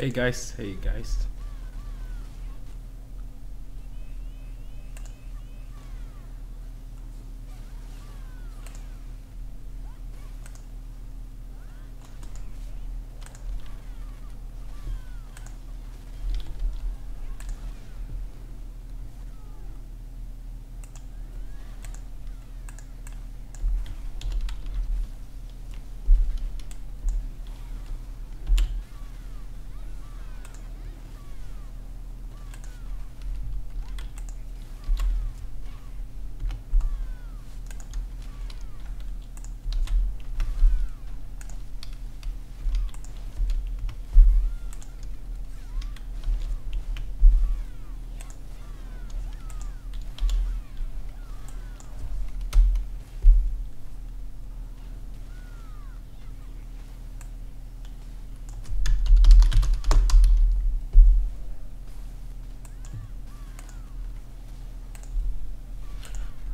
Hey guys.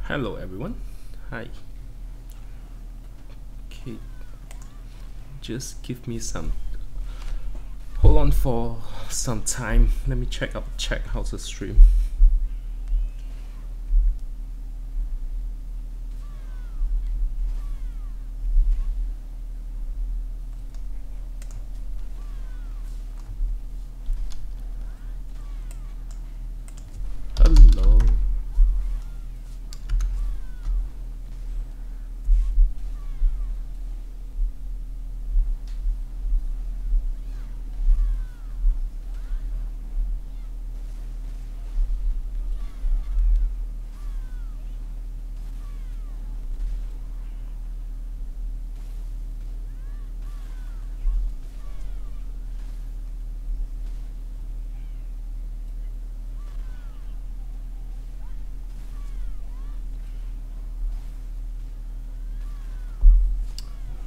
Hello everyone. Hi. Okay, just give me some, hold on for some time. Let me check how's the stream. Hello.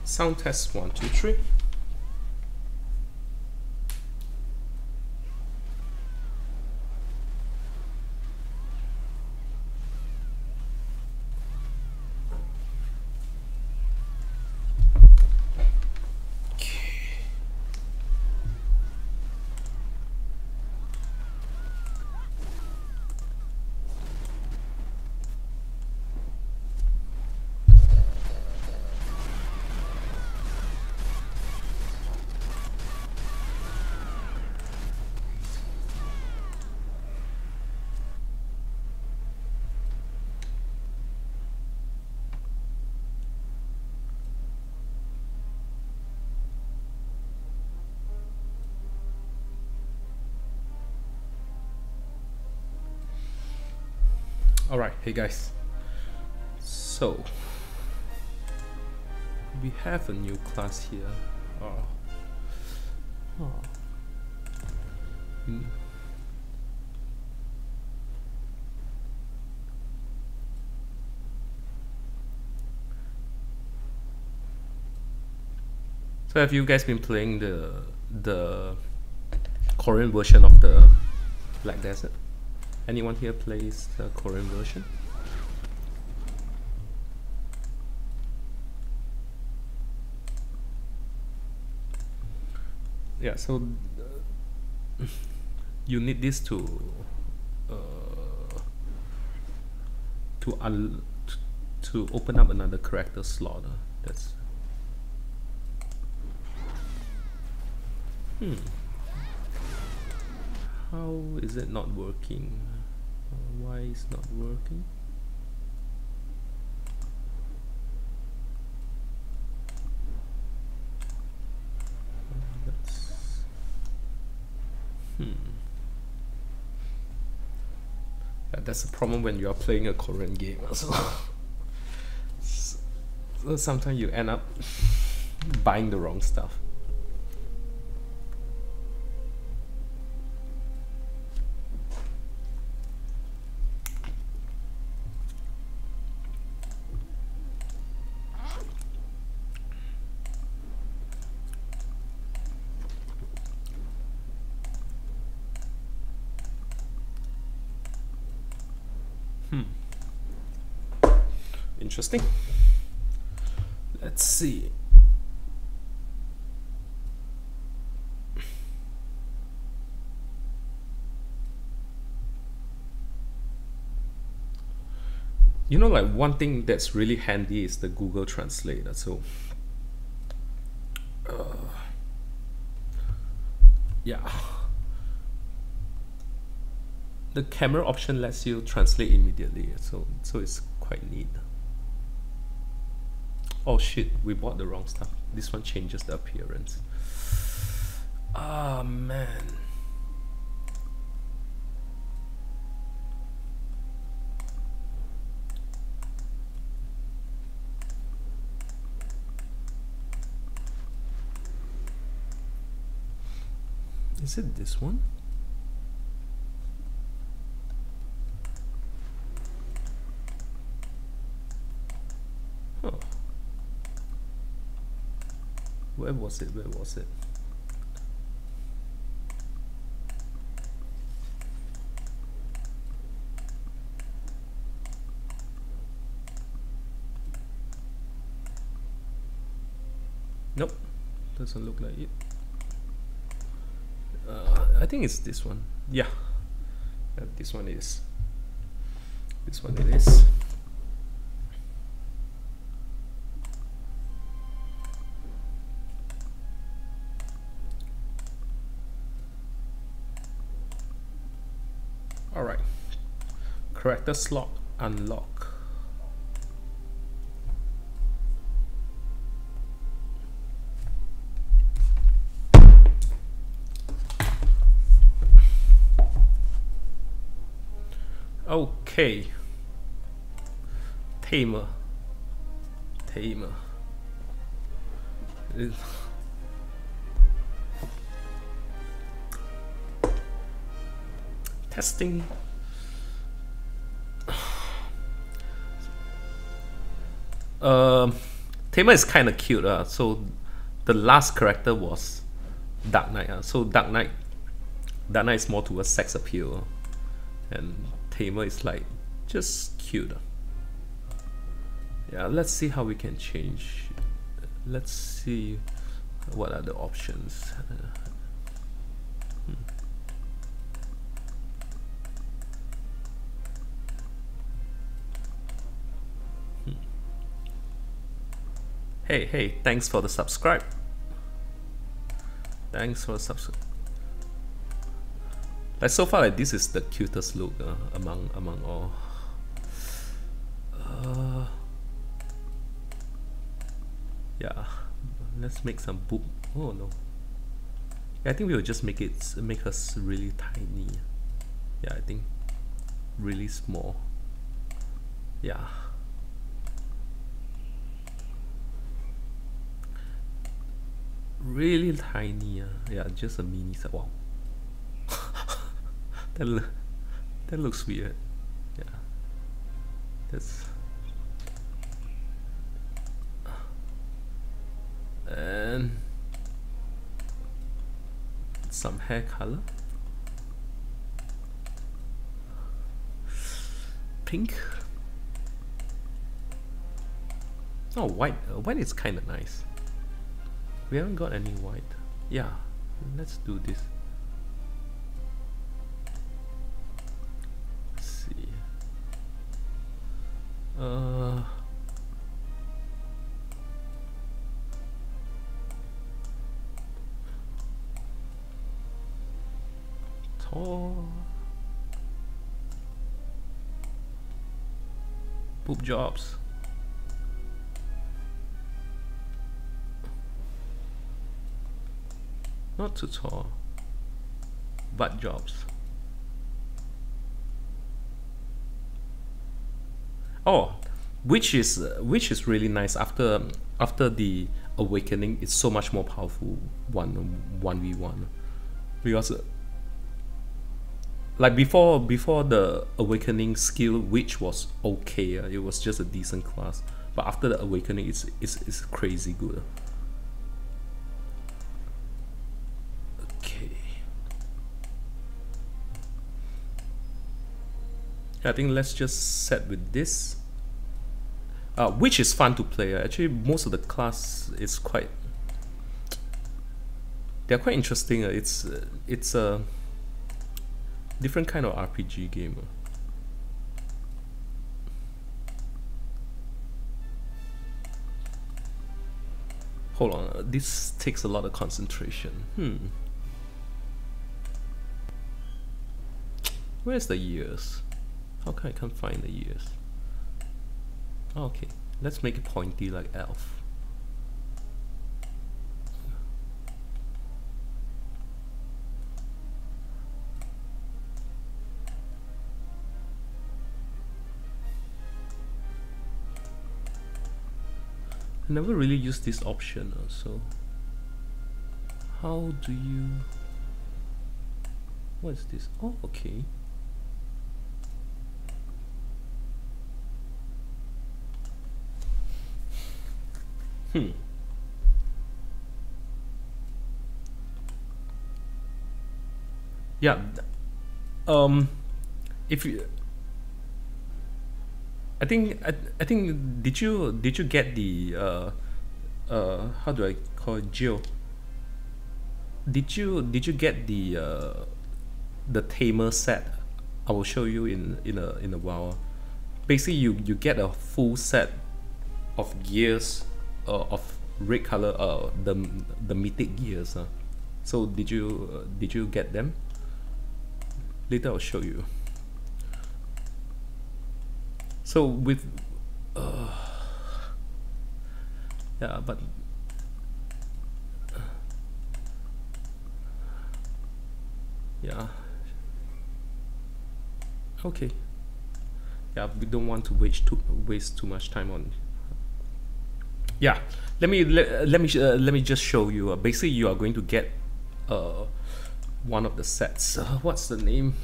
Sound test 1 2 3. Alright, hey guys. So we have a new class here. So have you guys been playing the Korean version of the Black Desert? Anyone here plays the Korean version? Yeah, so you need this to open up another character slot. That's how is it not working? Why is not working? That's a problem when you are playing a Korean game also. So sometimes you end up buying the wrong stuff. Interesting. Let's see. You know, like one thing that's really handy is the Google Translate. So yeah, the camera option lets you translate immediately, so it's quite neat. Oh shit, we bought the wrong stuff. This one changes the appearance. Ah, man. Is it this one? Oh. Where was it? Where was it? Nope, doesn't look like it. I think it's this one. Yeah, this one is. This one it is. All right. Character slot unlock. Okay. Tamer. Testing. Tamer is kind of cute. So the last character was Dark Knight. So Dark Knight is more towards sex appeal, and Tamer is like just cute. Yeah, let's see how we can change. Let's see what are the options. Hey, thanks for the subscribe. Thanks for the subscribe. Like so far, like this is the cutest look among all. Yeah, let's make some boob. Oh no. I think we will just make us really tiny. Yeah, I think really small. Yeah. Really tiny. Yeah, just a mini size. Wow. that looks weird. Yeah. That's. And some hair color. Pink. Oh, white. White is kind of nice. We haven't got any white. Yeah, let's do this. Let's see. Tall. Boob jobs. Not too tall. Butt jobs. Oh, which is really nice after the awakening. It's so much more powerful 1v1 because like before the awakening skill, which was okay. It was just a decent class, but after the awakening, it's crazy good. I think let's just set with this, which is fun to play. Actually, most of the class is quite. They're quite interesting. It's a different kind of RPG game. Hold on, this takes a lot of concentration. Where's the ears? How come I can't find the ears? Okay, let's make it pointy like elf. I never really used this option, so how do you... What is this? Oh, okay. Yeah. If you, I think did you get the how do I call it, Geo? Did you get the Tamer set? I will show you in a while. Basically, you get a full set of gears of red color, the mythic gears. So did you get them? Later I'll show you. So with yeah, but yeah, okay, yeah, we don't want to waste too much time on. Yeah, let me just show you. Basically, you are going to get one of the sets. What's the name?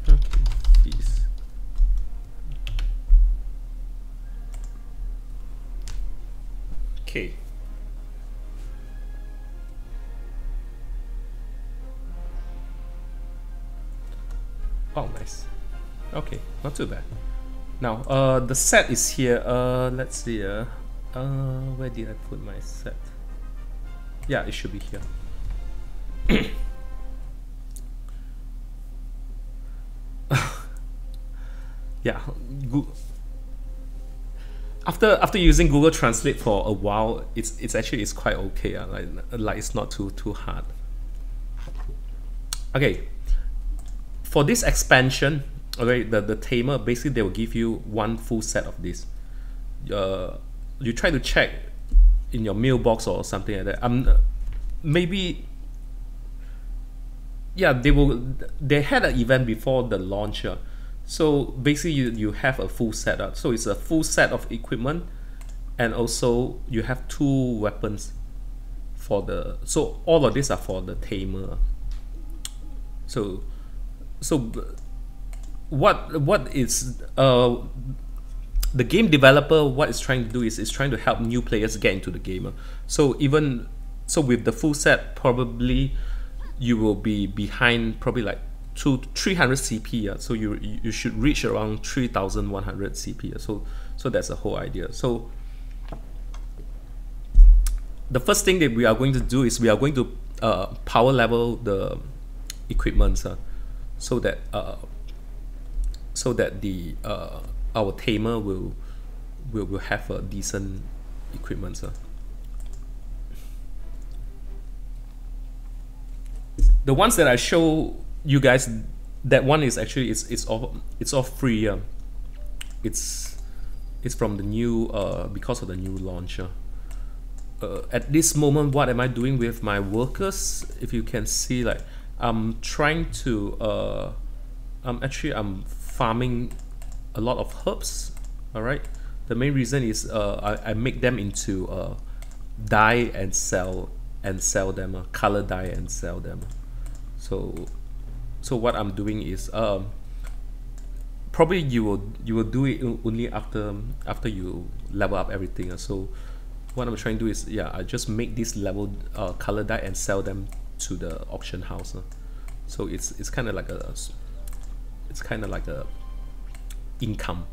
Okay, please. Okay. Oh, nice. Okay, not too bad. Now, the set is here. Let's see. Where did I put my set? Yeah, it should be here. Yeah, after using Google Translate for a while, it's actually quite okay. Like it's not too hard. Okay, for this expansion, okay, the Tamer, basically they will give you one full set of this. You try to check in your mailbox or something like that. Maybe, yeah, they had an event before the launcher. So basically you have a full setup. So it's a full set of equipment, and also you have 2 weapons for the, so all of these are for the Tamer. So what is the game developer, what it's trying to do is trying to help new players get into the game. So even so, with the full set, probably you will be behind probably like 300 CP. So you should reach around 3100 CP. So that's the whole idea. So the first thing that we are going to do is we are going to power level the equipment, so that the our Tamer will have a decent equipment. The ones that I show you guys, that one is actually it's all free. It's from the new because of the new launcher. At this moment, what am I doing with my workers? If you can see, like I'm trying to I'm farming a lot of herbs. All right, the main reason is I make them into dye and sell them, color dye and sell them. So what I'm doing is probably you will do it only after you level up everything. So what I'm trying to do is, yeah, I just make this level color dye and sell them to the auction house. So it's kind of like a income.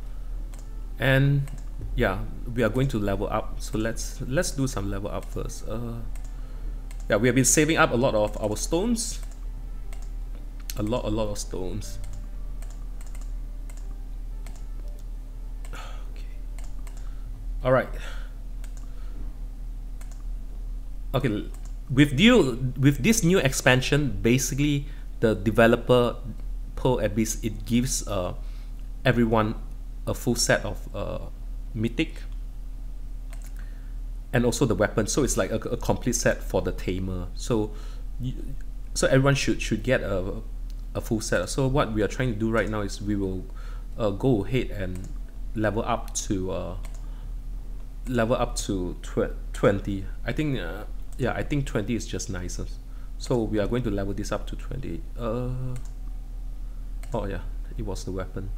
And yeah, we are going to level up. So let's do some level up first. Yeah, we have been saving up a lot of our stones. A lot of stones. Okay. All right. Okay, with this new expansion, basically the developer Pearl Abyss, it gives everyone a full set of mythic and also the weapon. So it's like a complete set for the Tamer. So so everyone should get a full set. So what we are trying to do right now is we will go ahead and level up to 20. I think yeah, I think 20 is just nicer. So we are going to level this up to 20. Oh yeah, it was the weapon.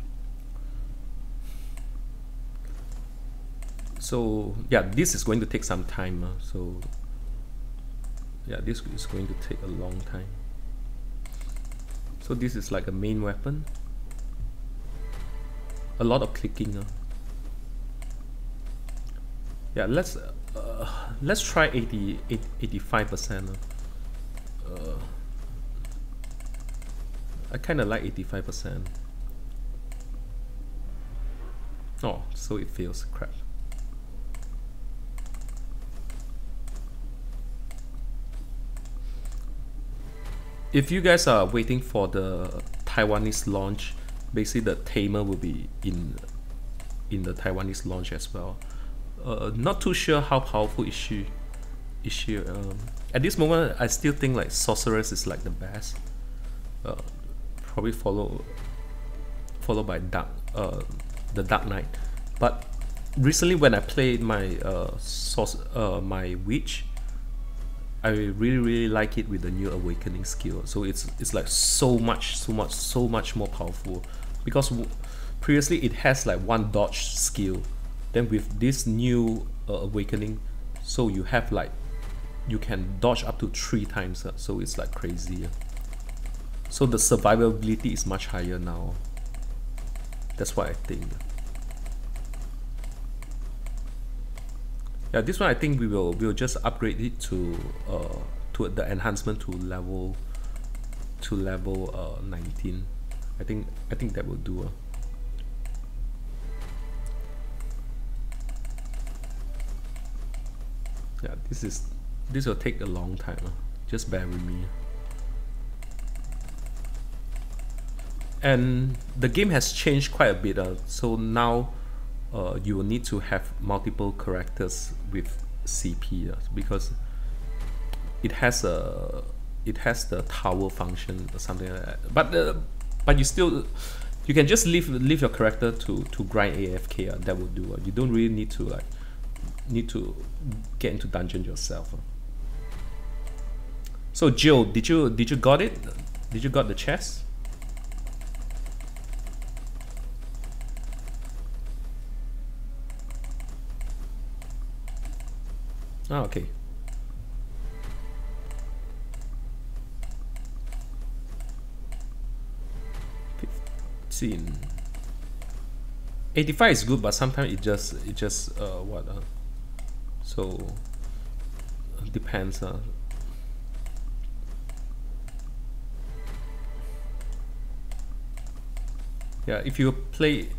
So yeah, this is going to take some time. So yeah, this is going to take a long time. So this is like a main weapon. A lot of clicking. Yeah, let's try 85%. I kind of like 85%. Oh, so it feels crap. If you guys are waiting for the Taiwanese launch, basically the Tamer will be in the Taiwanese launch as well. Not too sure how powerful is she. At this moment, I still think like Sorceress is like the best. Probably followed by the Dark Knight. But recently, when I played my my Witch, I really like it with the new Awakening skill. So it's like so much more powerful, because previously it has like one dodge skill. Then with this new Awakening, so you have like, you can dodge up to 3 times. So it's like crazy. So the survivability is much higher now. That's what I think. Yeah, this one I think we'll just upgrade it to the enhancement to level 19. I think that will do. Yeah, this will take a long time. Just bear with me. And the game has changed quite a bit. So now you will need to have multiple characters with CP, because it has the tower function or something like that. But you can just leave your character to grind AFK. That will do. You don't really need to get into dungeon yourself. So Jill, did you got it? Did you got the chest? Oh, okay. $15. 85 is good, but sometimes it just so depends. Yeah, if you play,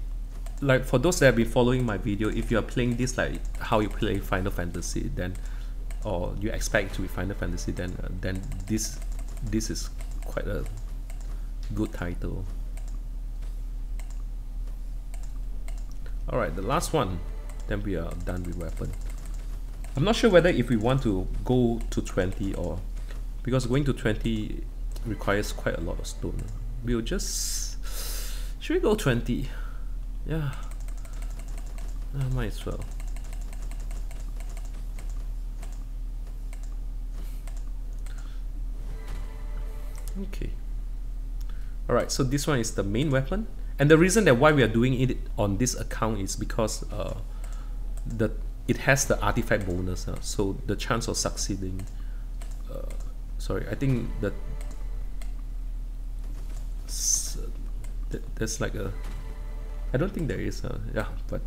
like for those that have been following my video, if you are playing this like how you play Final Fantasy, then, or you expect to be Final Fantasy, then this is quite a good title. Alright, the last one, then we are done with weapon. I'm not sure whether if we want to go to 20, or because going to 20 requires quite a lot of stone. We'll just, should we go 20? Yeah, might as well. Okay. Alright, so this one is the main weapon. And the reason that why we are doing it on this account is because it has the artifact bonus. So the chance of succeeding, sorry, I think that there's like a, I don't think there is. Yeah, but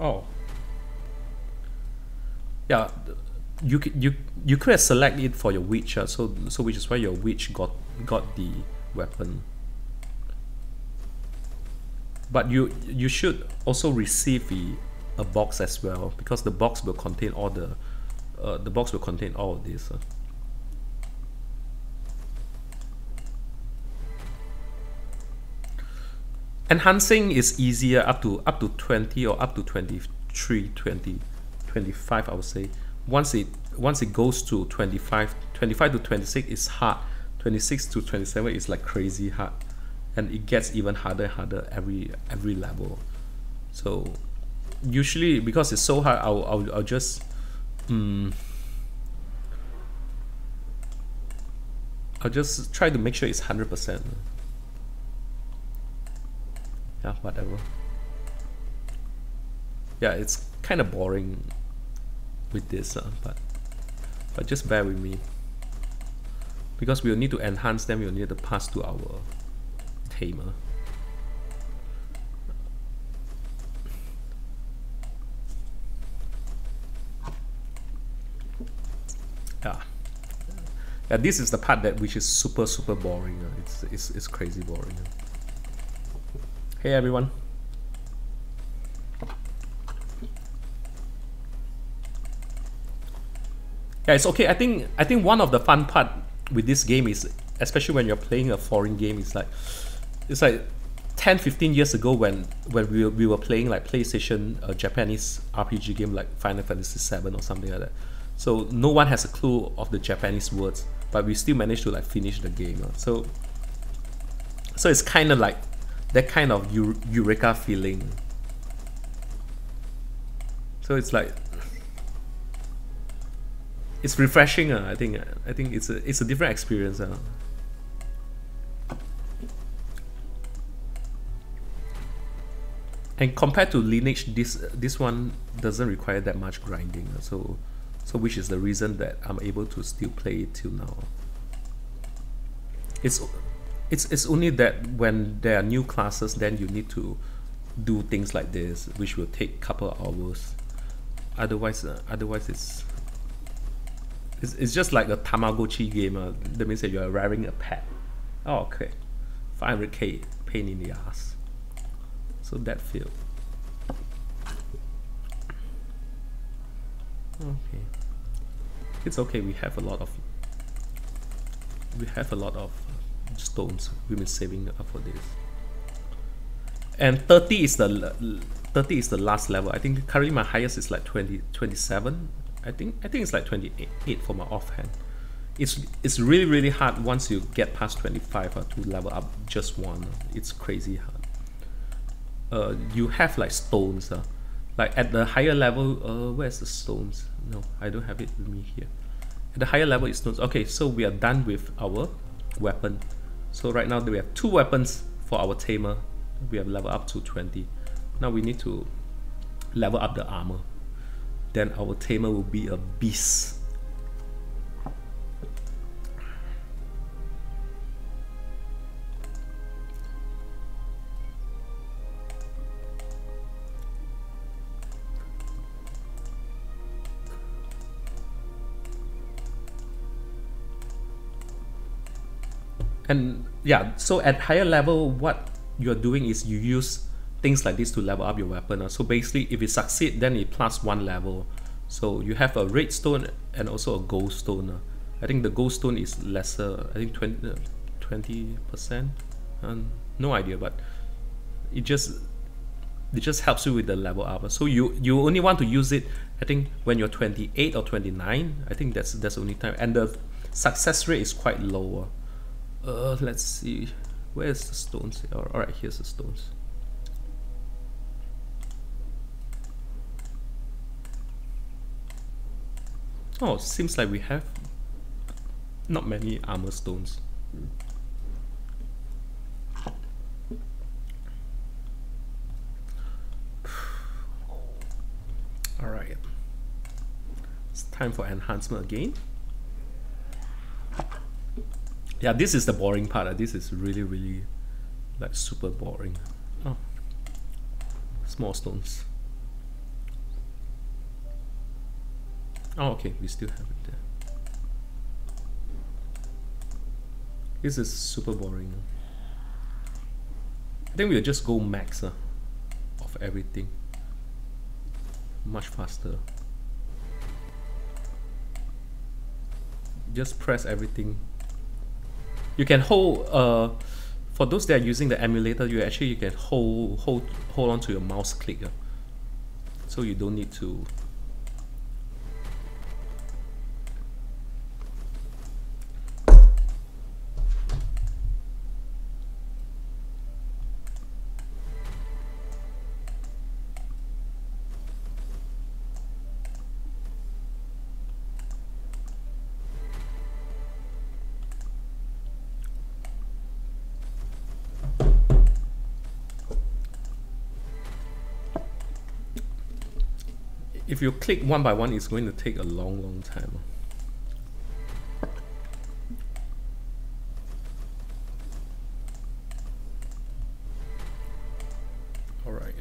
oh, yeah, you could have selected it for your witch. So which is why your witch got the weapon. But you should also receive the a box as well, because the box will contain all the box will contain all of this. Enhancing is easier up to 20 or up to 23, 20, 25, I would say. Once it goes to 25 to 26 is hard. 26 to 27 is like crazy hard, and it gets even harder and harder every level. So usually, because it's so hard, I'll just I'll just try to make sure it's 100%. Yeah, whatever. Yeah, it's kind of boring with this, but just bear with me, because we'll need to enhance them. We'll need to pass to our Tamer. Yeah, this is the part that which is super boring. It's crazy boring. Hey everyone. Yeah, it's okay. I think one of the fun part with this game is, especially when you're playing a foreign game, it's like 10-15 years ago when we were playing like PlayStation Japanese RPG game like Final Fantasy VII or something like that. So no one has a clue of the Japanese words, but we still managed to like finish the game. So it's kind of like that kind of eureka feeling. So it's like, it's refreshing. I think it's a different experience. And compared to Lineage, this one doesn't require that much grinding. So which is the reason that I'm able to still play it till now. It's only that when there are new classes, then you need to do things like this, which will take a couple of hours. Otherwise it's just like a Tamagotchi game. That means that you are rearing a pet. Oh, okay, 500k, pain in the ass. So that failed. Okay, it's okay. We have a lot of stones. We've been saving up for this. And 30 is the last level. I think currently my highest is like 27. I think it's like 28 for my offhand. It's really hard once you get past 25 to level up just one. It's crazy hard. You have like stones. Like at the higher level, where's the stones? No, I don't have it with me here. At the higher level is stones. Okay, so we are done with our weapon. So right now we have 2 weapons for our Tamer. We have leveled up to 20. Now we need to level up the armor. Then our Tamer will be a beast. And yeah, so at higher level, what you're doing is you use things like this to level up your weapon. So basically, if it succeeds, then it plus 1 level. So you have a red stone and also a gold stone. I think the gold stone is lesser. I think 20%. No idea, but it just helps you with the level up. So you only want to use it, I think, when you're 28 or 29. I think that's the only time, and the success rate is quite lower. Let's see, where's the stones? All right, here's the stones. Oh, seems like we have not many armor stones. All right, it's time for enhancement again. Yeah, this is the boring part. This is really like super boring. Oh, small stones. Oh, okay, we still have it there. This is super boring. I think we'll just go max of everything. much faster. Just press everything. You can hold, for those that are using the emulator, you can hold on to your mouse click, so you don't need to. If you click one by one, it's going to take a long time. Alright.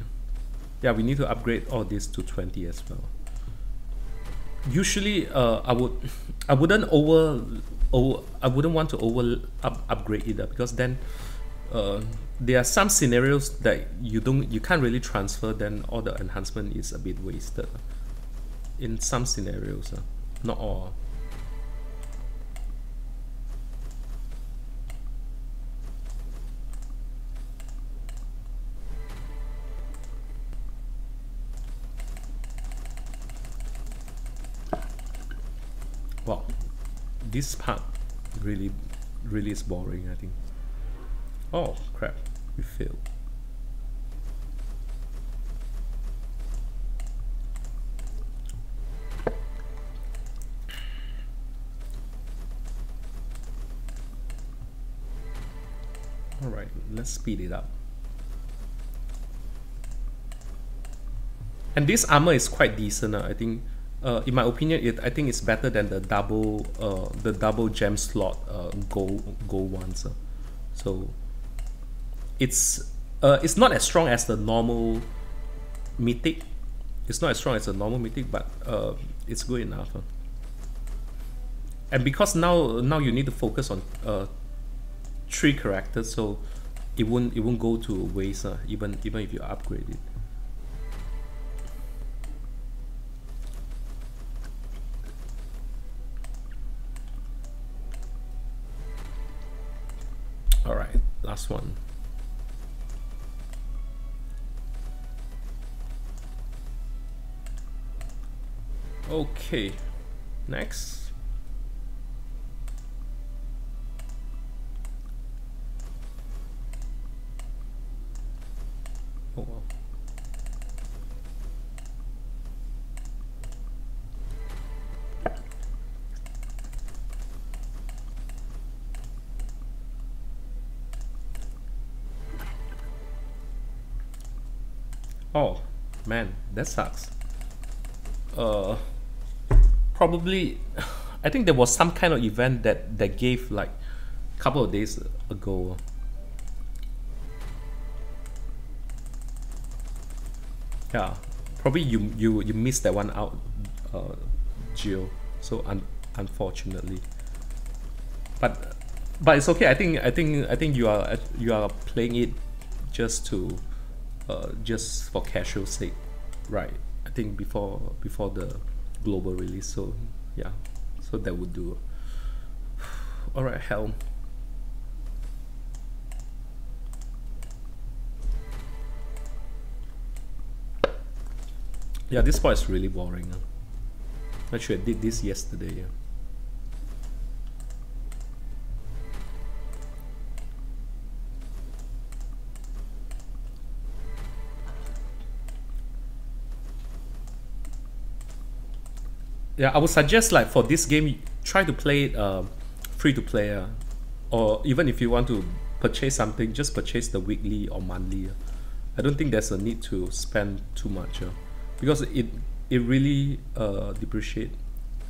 Yeah, we need to upgrade all this to 20 as well. Usually, I wouldn't want to upgrade either, because then there are some scenarios that you can't really transfer. Then all the enhancement is a bit wasted. In some scenarios, not all. Wow, this part really is boring, I think. Oh crap, we failed. Alright, let's speed it up. And this armor is quite decent, I think. In my opinion, I think it's better than the double gem slot gold ones. So it's not as strong as the normal mythic. It's not as strong as the normal mythic, but it's good enough. And because now you need to focus on 3 characters, so it won't go to waste, even if you upgrade it. All right, last one. Okay, next. Oh wow. Oh man, that sucks. Probably, I think there was some kind of event that gave like a couple of days ago. Yeah, probably you missed that one out, Gio. So unfortunately, but it's okay. I think you are playing it just to just for casual sake, right? I think before the global release. So yeah, so that would do. All right, Helm. Yeah, this part is really boring. Actually, I did this yesterday. Yeah, I would suggest like for this game, try to play it free to play, or even if you want to purchase something, just purchase the weekly or monthly. I don't think there's a need to spend too much. Because it really depreciate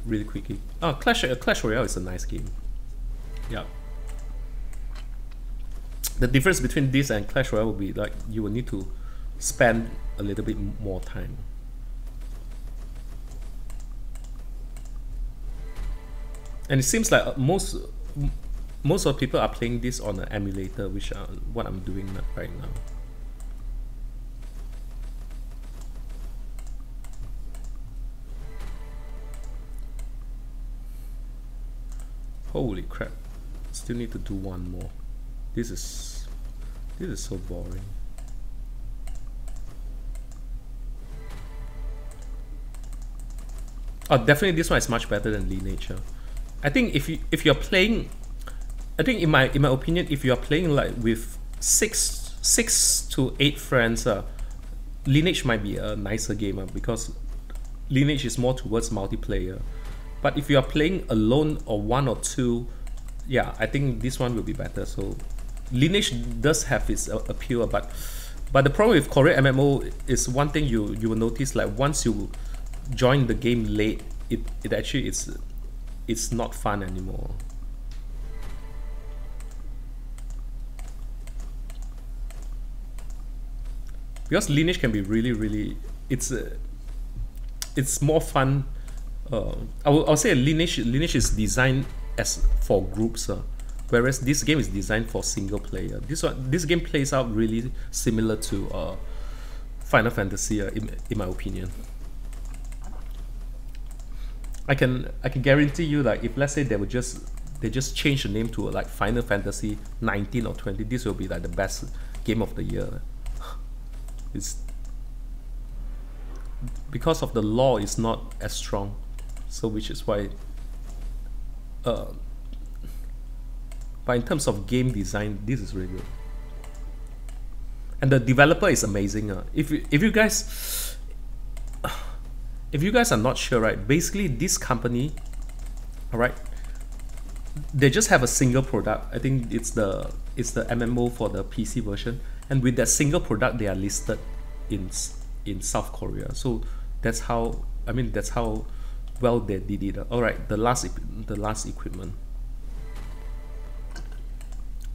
really quickly. Oh, Clash Royale is a nice game. Yeah. The difference between this and Clash Royale will be like you will need to spend a little bit more time. And it seems like most of people are playing this on an emulator, which are what I'm doing right now. Holy crap. Still need to do one more. This is so boring. Oh, definitely this one is much better than Lineage. I think if you're playing, I think in my opinion, if you are playing like with six to eight friends, Lineage might be a nicer game because Lineage is more towards multiplayer. But if you are playing alone or one or two, yeah, I think this one will be better. So Lineage does have its appeal, but the problem with Korean MMO is one thing you will notice, like once you join the game late, it actually it's not fun anymore. Because Lineage can be really it's more fun. I'll say Lineage is designed as for groups, whereas this game is designed for single player. This game plays out really similar to Final Fantasy, in my opinion. I can guarantee you, like if let's say they just change the name to like Final Fantasy 19 or 20, this will be like the best game of the year. It's because of the lore is not as strong, so which is why. But in terms of game design, this is really good, and the developer is amazing. If you guys are not sure, right? Basically, this company, all right, they just have a single product. I think it's the MMO for the PC version, and with that single product, they are listed in South Korea. So that's how well they did it. All right, the last equipment.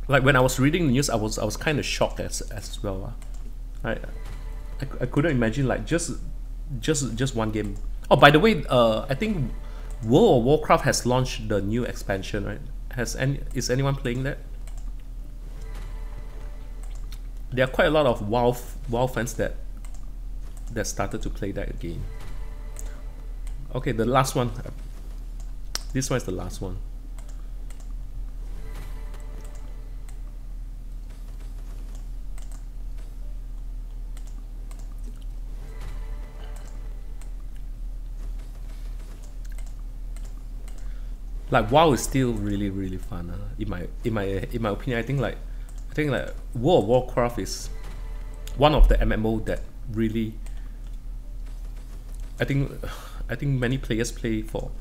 Like when I was reading the news, I was kind of shocked as well. I couldn't imagine like just one game. Oh, by the way, I think World of Warcraft has launched the new expansion, right? Is anyone playing that? There are quite a lot of WoW fans that started to play that game. Okay, the last one. This one is the last one. Like WoW is still really fun. In my opinion, I think like World of Warcraft is one of the MMO that really I think many players play for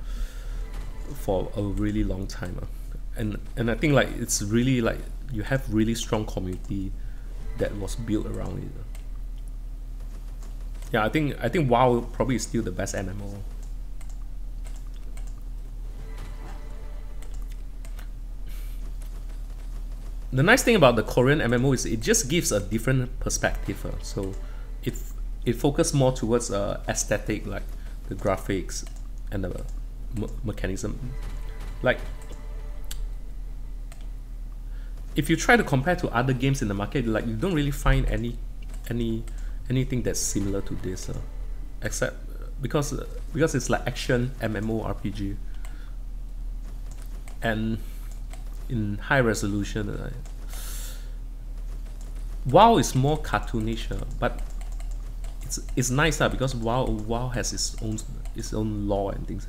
a really long time, and I think like it's really like you have really strong community that was built around it. Yeah, I think WoW probably is still the best MMO. The nice thing about the Korean MMO is it just gives a different perspective. So it focuses more towards aesthetic, like the graphics and the mechanism. Like if you try to compare to other games in the market, like you don't really find anything that's similar to this, except because it's like action MMORPG and in high resolution. WoW is more cartoonish, but it's nice because WoW has its own lore and things.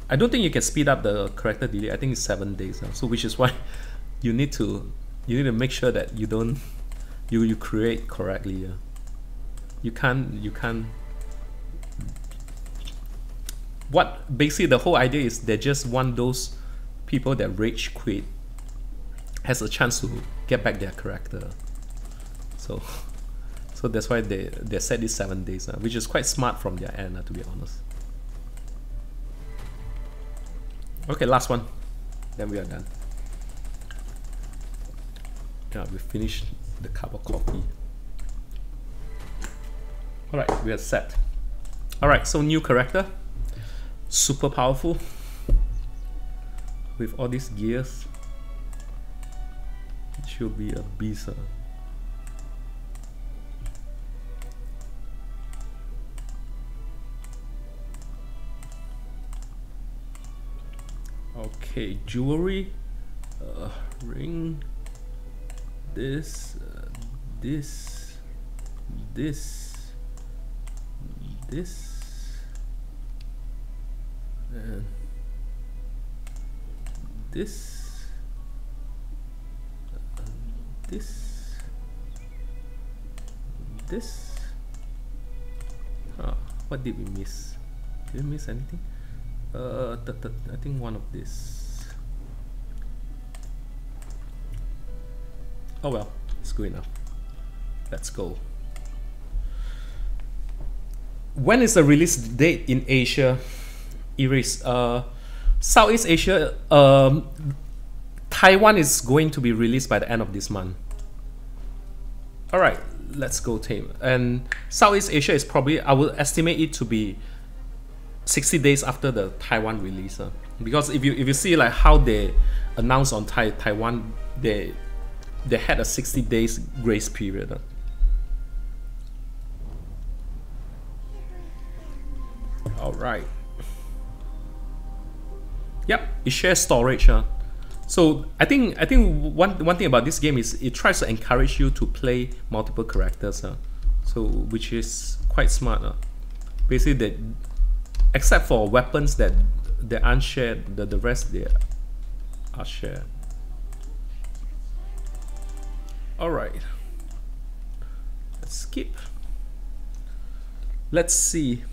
I don't think you can speed up the character delay. I think it's 7 days, so which is why you need to make sure that you create correctly. You can't. What basically the whole idea is they just want those people that rage quit has a chance to get back their character. So that's why they set these 7 days, which is quite smart from their end, to be honest. Okay, last one, then we are done. Yeah, we finished the cup of coffee. All right, we are set. All right, so new character, super powerful with all these gears. It should be a beast. Okay, jewelry, ring, this, this, and this, this. What did we miss? Did we miss anything? I think one of this. Oh well, it's good enough. Let's go. When is the release date in Asia? Erase. Southeast Asia. Taiwan is going to be released by the end of this month. All right, let's go, Tamer. And Southeast Asia is probably, I will estimate it to be 60 days after the Taiwan release. Because if you see like how they announced on Taiwan, they had a 60 days grace period. All right. Yep, it shares storage. So I think one thing about this game is it tries to encourage you to play multiple characters. So which is quite smart. Basically, that except for weapons that they aren't shared, the rest they are shared. All right. Let's skip. Let's see.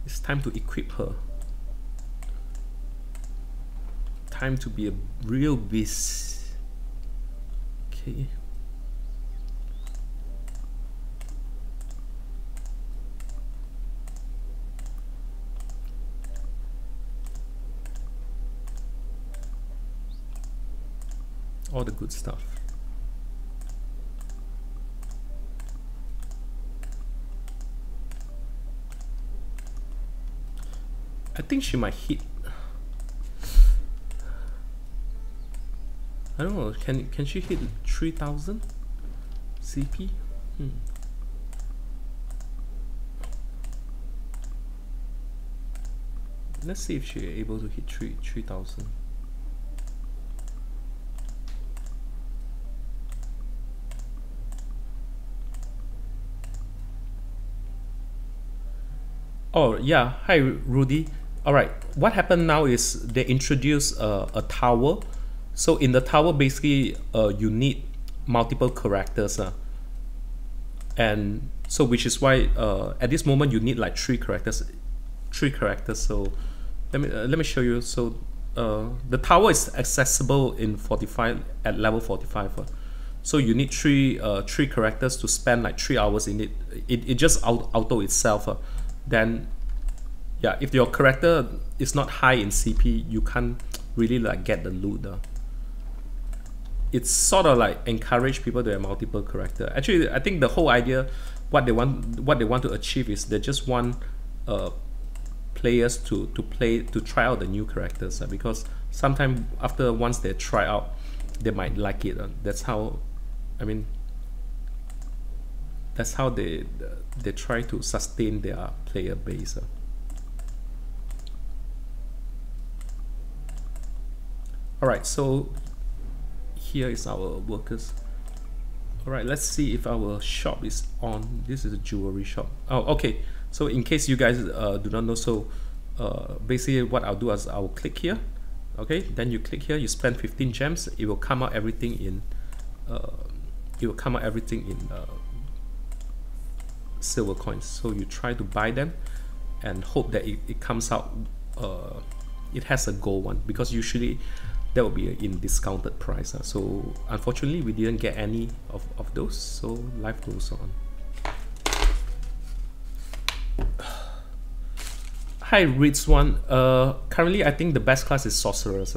It's time to equip her. Time to be a real beast. Okay. All the good stuff. I think she might hit. I don't know. Can she hit 3000 CP? Let's see if she's able to hit 3000. Oh yeah, hi Rudy. All right, what happened now is they introduce a tower. So in the tower, basically, you need multiple characters, and so which is why at this moment you need like three characters. So let me show you. So the tower is accessible in 45 at level 45. So you need three characters to spend like 3 hours in it. It just auto itself. Then yeah, if your character is not high in CP, you can't really like get the loot. It's sort of like encourage people to have multiple character. Actually, I think the whole idea, what they want to achieve is they just want players to try out the new characters, because sometimes after once they try out, they might like it. That's how, I mean, that's how they try to sustain their player base. All right, so here is our workers. All right, let's see if our shop is on. This is a jewelry shop. Oh, okay. So in case you guys do not know, so basically what I'll do is I'll click here. Okay, then you click here. You spend 15 gems. It will come out everything in. Silver coins. So you try to buy them, and hope that it comes out. It has a gold one, because usually that will be in discounted price. So unfortunately we didn't get any of those, so life goes on. Hi Rizwan. Currently I think the best class is sorcerers.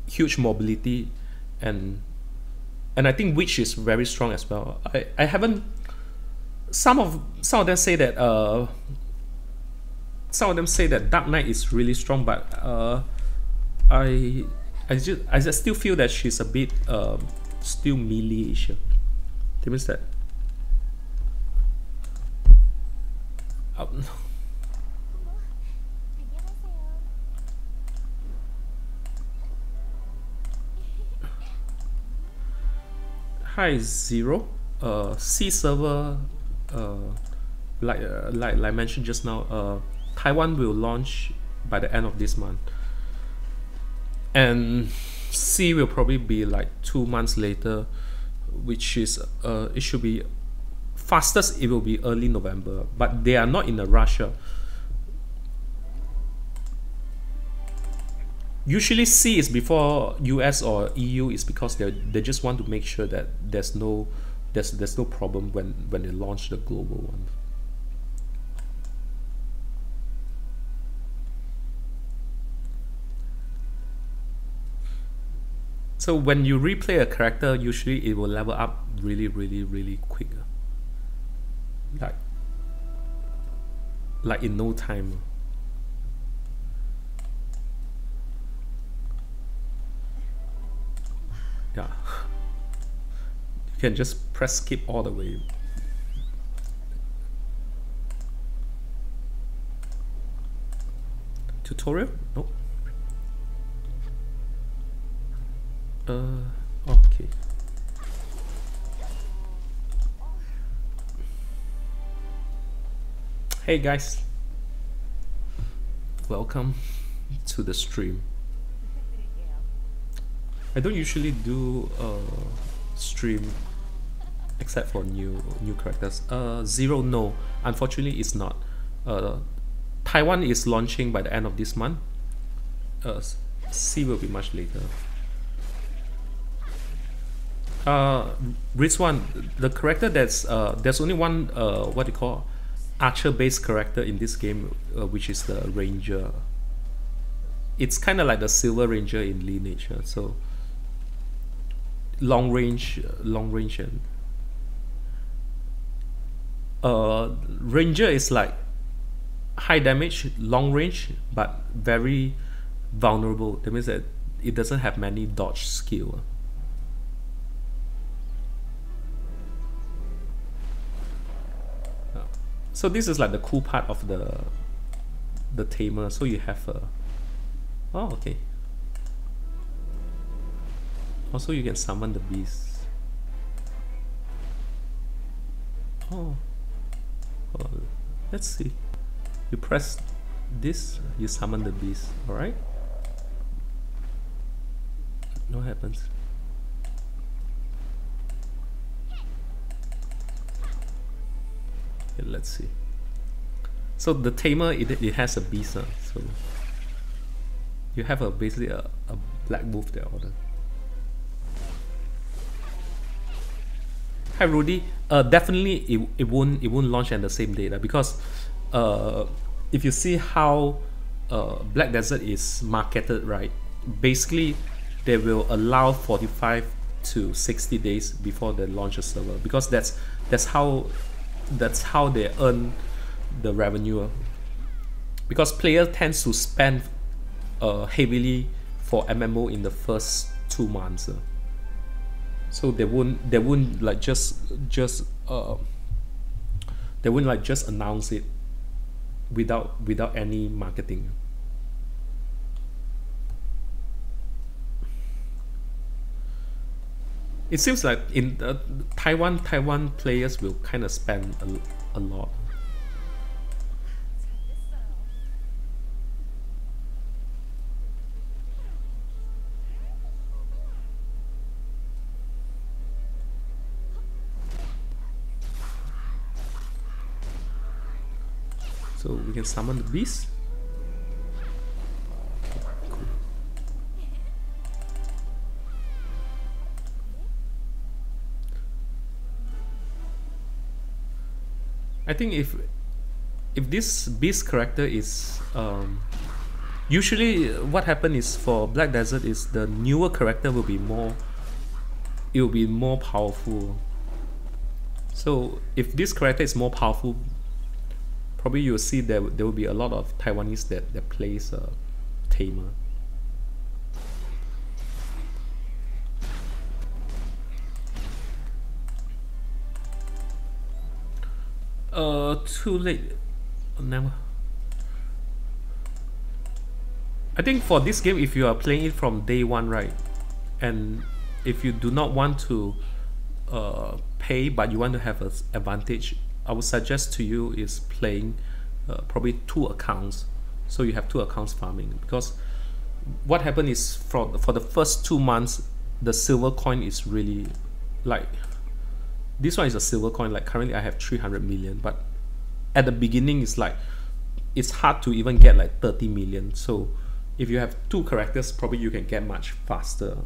Huge mobility, and I think witch is very strong as well. I haven't, some of them say that Dark Knight is really strong, but I just still feel that she's a bit still melee-ish. That means that Hi Zero. C server, uh, like I mentioned just now, Taiwan will launch by the end of this month, and C will probably be like 2 months later, which is it should be fastest. It will be early November, but they are not in a rush. Usually C is before US or EU is because they just want to make sure that there's no problem when they launch the global one. So when you replay a character, usually it will level up really quick. Like in no time. Yeah. You can just press skip all the way. Tutorial? Nope. Okay. Hey guys. Welcome to the stream. I don't usually do stream except for new characters. Zero, no, unfortunately it's not. Taiwan is launching by the end of this month. C will be much later. Rizwan, the character that's there's only one what you call archer based character in this game, which is the ranger. It's kind of like the silver ranger in Lineage, so long range and ranger is like high damage, long range, but very vulnerable. That means that it doesn't have many dodge skill. So this is like the cool part of the Tamer. So you have a oh, okay. Also you can summon the beast. Oh, let's see. You press this, you summon the beast. Alright. What happens? Okay, let's see. So the Tamer, it has a beast, so you have basically a black wolf there order. Hi Rudy, definitely it won't launch on the same day because if you see how Black Desert is marketed, right? Basically, they will allow 45 to 60 days before they launch a server because that's how they earn the revenue. Because player tends to spend heavily for MMO in the first 2 months. So they won't like just announce it without any marketing. It seems like in Taiwan players will kind of spend a lot. So we can summon the beast. Cool. I think if this beast character is usually what happens is for Black Desert is the newer character will be more powerful. So if this character is more powerful, probably you'll see there will be a lot of Taiwanese that plays Tamer. Too late. Never. I think for this game, if you are playing it from day one, right, and if you do not want to pay but you want to have an advantage, I would suggest to you is playing probably 2 accounts. So you have 2 accounts farming, because what happened is for the first 2 months the silver coin is really like, this one is a silver coin, like currently I have 300 million, but at the beginning it's like it's hard to even get like 30 million. So if you have 2 characters, probably you can get much faster.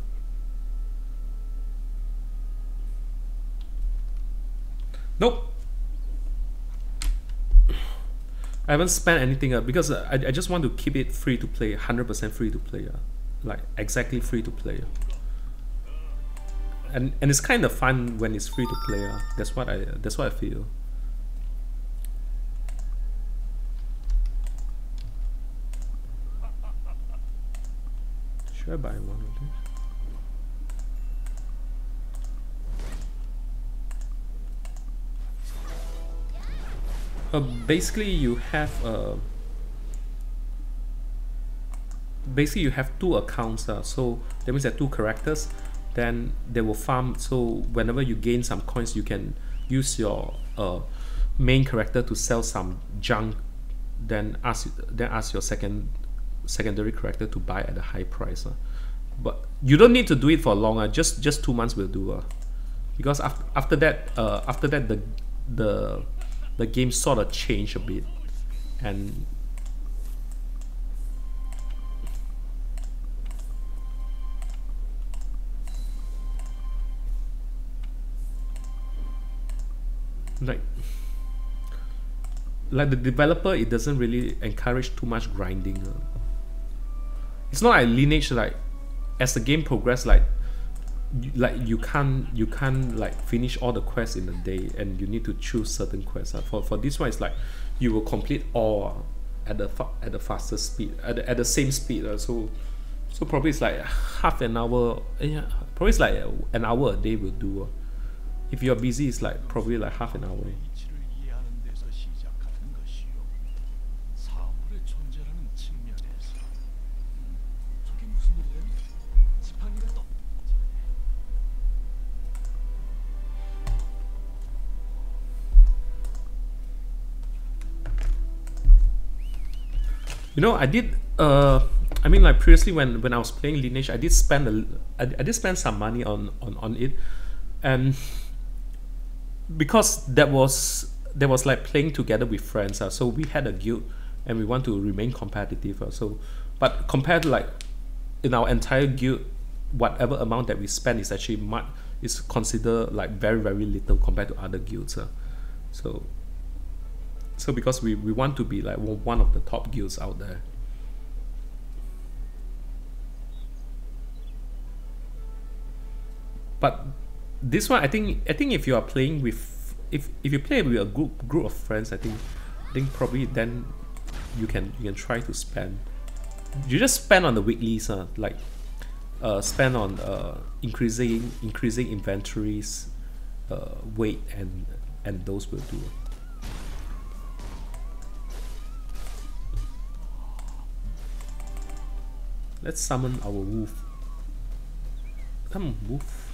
Nope, I haven't spent anything because I just want to keep it free to play, 100% free to play, like exactly free to play. And it's kind of fun when it's free to play. That's what I feel. Should I buy one of these? Basically you have 2 accounts, so that means that 2 characters, then they will farm. So whenever you gain some coins, you can use your main character to sell some junk, then ask your secondary character to buy at a high price. But you don't need to do it for long. Just 2 months will do. Because after that the game sort of changed a bit, and like the developer, it doesn't really encourage too much grinding. It's not like Lineage, like as the game progresses, like you can't like finish all the quests in a day, and you need to choose certain quests. For this one, it's like you will complete all at the fastest speed, at the same speed. So probably it's like half an hour. Yeah, probably it's like an hour a day will do. If you're busy, it's like probably like half an hour. You know, I did. I mean, like previously when I was playing Lineage, I did spend I did spend some money on it, and because that was like playing together with friends. So we had a guild, and we want to remain competitive. But compared to like in our entire guild, whatever amount that we spend is actually is considered like very little compared to other guilds. So because we want to be like one of the top guilds out there. But this one, I think if you are playing with, if you play with a group of friends, I think probably then you can try to spend. You just spend on the weeklies, like spend on increasing inventories, weight, and those will do. Let's summon our wolf. Come, wolf.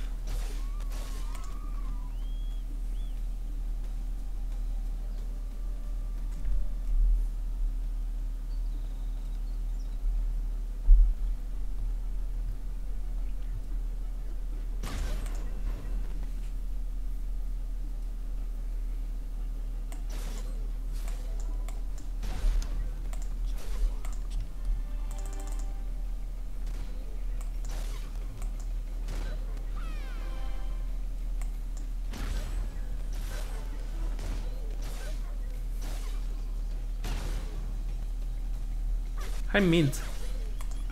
Hi Mint.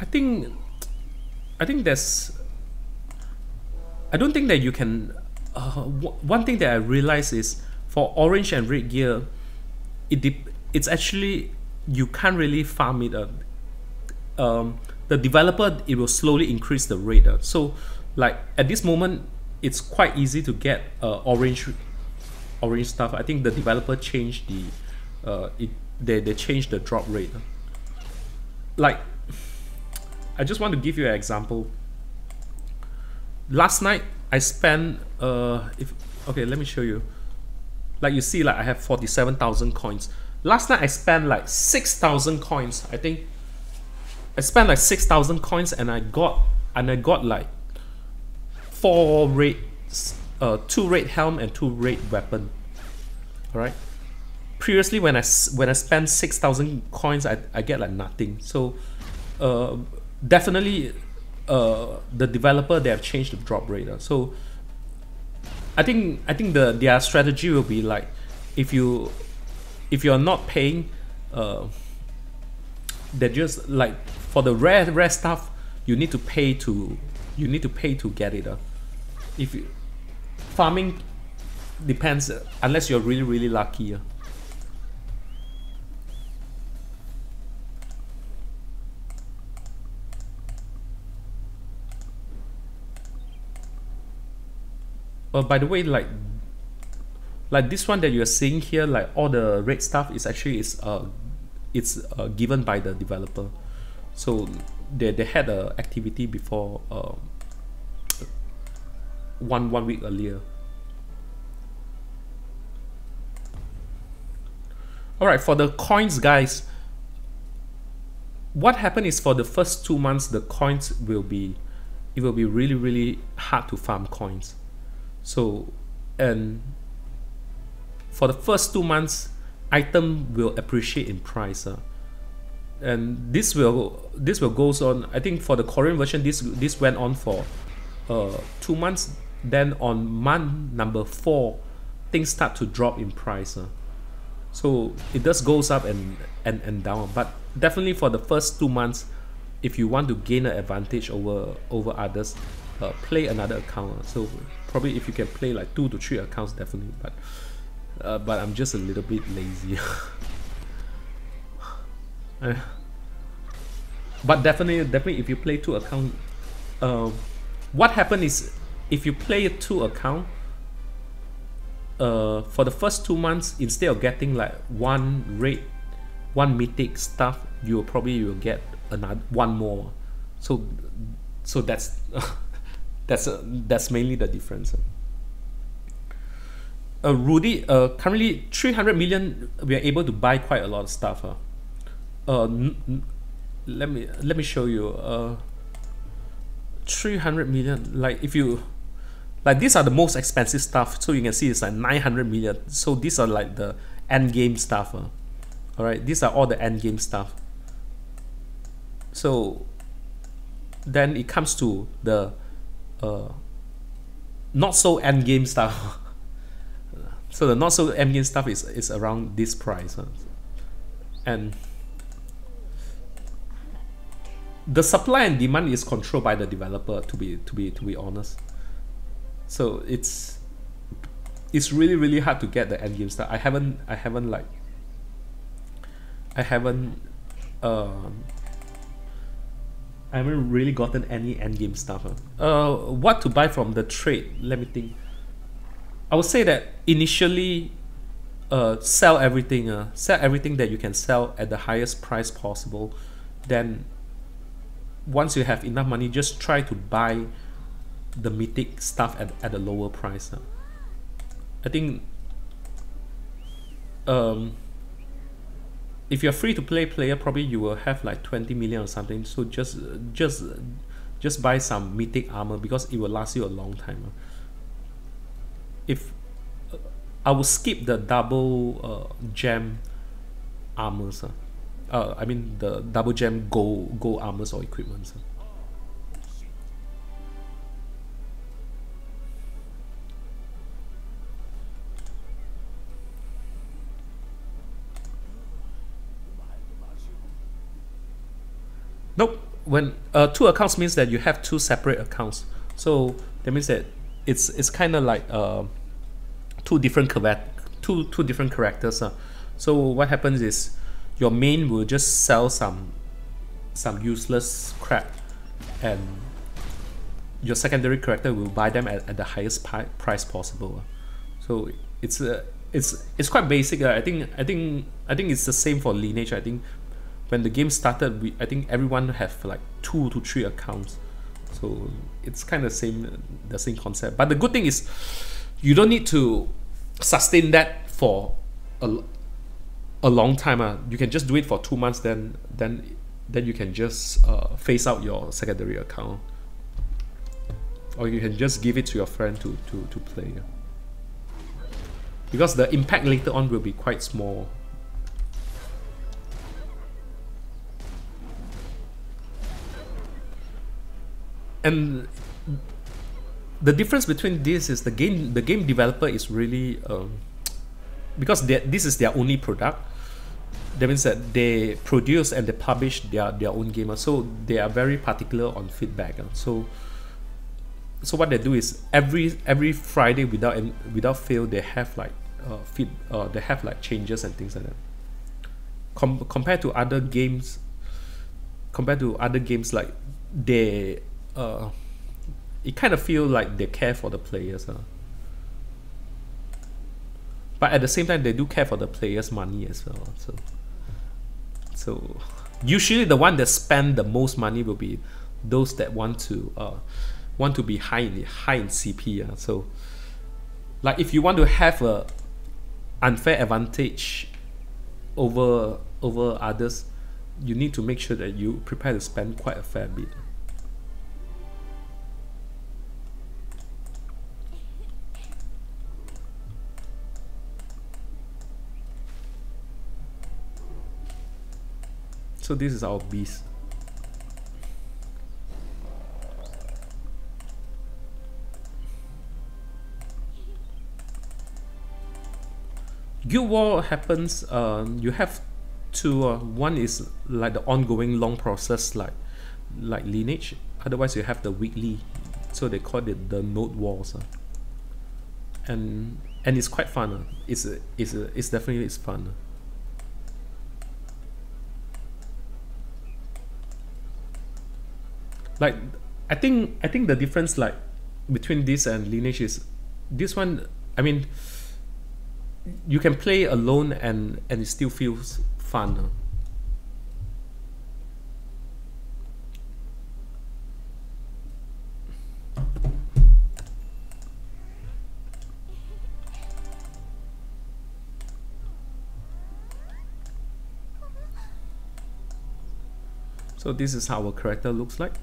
I think there's. I don't think that you can. One thing that I realize is for orange and red gear, it's actually you can't really farm it. The developer, it will slowly increase the rate. So like at this moment, it's quite easy to get orange stuff. I think the developer changed they changed the drop rate. Like, I just want to give you an example. Last night I spend if okay, let me show you. Like you see, like I have 47,000 coins. Last night I spent like 6,000 coins. I think I spent like 6,000 coins, and I got like 4 red, 2 red helm and 2 red weapon. All right. Previously, when I spend 6,000 coins, I get like nothing. So definitely, the developer, they have changed the drop rate. So I think their strategy will be like, if you're not paying, they're just like, for the rare stuff, you need to pay to get it. If you, farming depends, unless you're really lucky. By the way, like this one that you're seeing here, like all the red stuff is actually given by the developer. So they had a activity before, one week earlier. All right, for the coins, guys, what happened is, for the first 2 months, the coins will be really hard to farm coins. So, and for the first 2 months, item will appreciate in price. And this will goes on. I think for the Korean version, this went on for 2 months. Then on month number 4, things start to drop in price. So it just goes up and down. But definitely for the first 2 months, if you want to gain an advantage over others, play another account. So probably if you can play like 2 to 3 accounts, definitely. But I'm just a little bit lazy. But definitely if you play 2 accounts, what happens is, if you play 2 accounts, for the first 2 months, instead of getting like 1 red, 1 mythic stuff, you will get another 1 more. So that's that's mainly the difference. Rudy, currently 300 million, we are able to buy quite a lot of stuff. Let me show you. 300 million, like if you, like these are the most expensive stuff. So you can see it's like 900 million. So these are like the end game stuff. All right, these are all the end game stuff. So then it comes to the not so end game stuff. So the not so end game stuff is around this price. And the supply and demand is controlled by the developer, to be honest. So it's really hard to get the end game stuff. I haven't really gotten any end game stuff. What to buy from the trade? Let me think. I would say that initially, sell everything that you can sell at the highest price possible. Then once you have enough money, just try to buy the mythic stuff at a lower price. I think if you're free to play player, probably you will have like 20 million or something. So just buy some mythic armor, because it will last you a long time. If I will skip the double gem armors. I mean the double gem gold armors or equipment. Nope. When 2 accounts means that you have 2 separate accounts. So that means that it's kind of like two different characters. So what happens is, your main will just sell some useless crap, and your secondary character will buy them at the highest price possible. So it's quite basic. I think it's the same for Lineage. I think when the game started, I think everyone have like 2 to 3 accounts. So it's kind of the same concept. But the good thing is, you don't need to sustain that for a long time. You can just do it for 2 months. Then you can just phase out your secondary account, or you can just give it to your friend to play. Because the impact later on will be quite small. And the difference between this is the game developer is really because this is their only product. That means that they produce and they publish their own game, so they are very particular on feedback. So what they do is every Friday without fail they have like they have like changes and things like that. Compared to other games like they it kind of feel like they care for the players, but at the same time they do care for the players' money as well. So usually the one that spend the most money will be those that want to be high in CP. So like if you want to have a unfair advantage over others, you need to make sure that you prepare to spend quite a fair bit. So this is our beast. Guild War happens, you have to, one is like the ongoing long process like Lineage, otherwise you have the weekly, so they call it the node wars. And it's quite fun. It's definitely fun. Like I think the difference like between this and Lineage is this one, I mean, you can play alone and it still feels fun. So this is how our character looks like.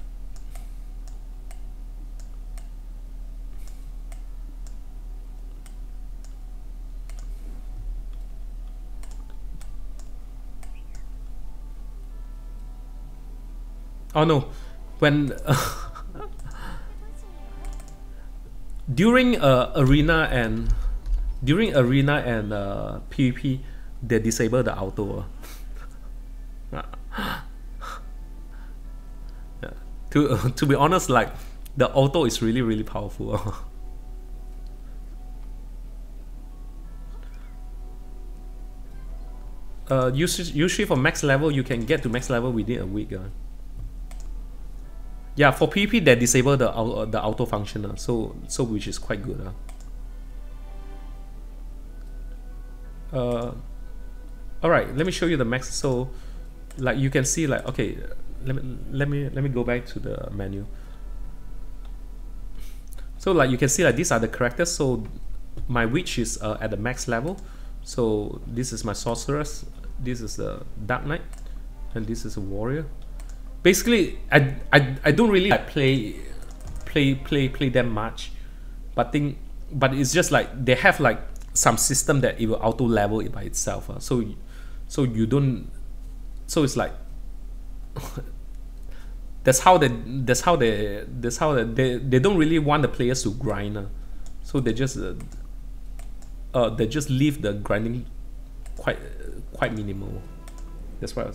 Oh no, when during arena and PvP, they disable the auto. Yeah. To be honest, like the auto is really powerful. Usually for max level, you can get to max level within a week. Yeah, for PvP they disable the auto function, so which is quite good. All right, let me show you the max. So like you can see, like, okay, let me go back to the menu. So like you can see, like these are the characters. So my witch is at the max level. So this is my sorceress, this is the dark knight, and this is a warrior. Basically, I don't really like play them much, but it's just like they have like some system that it will auto level it by itself. So you don't. So it's like that's how they don't really want the players to grind. So they just leave the grinding quite minimal. That's why.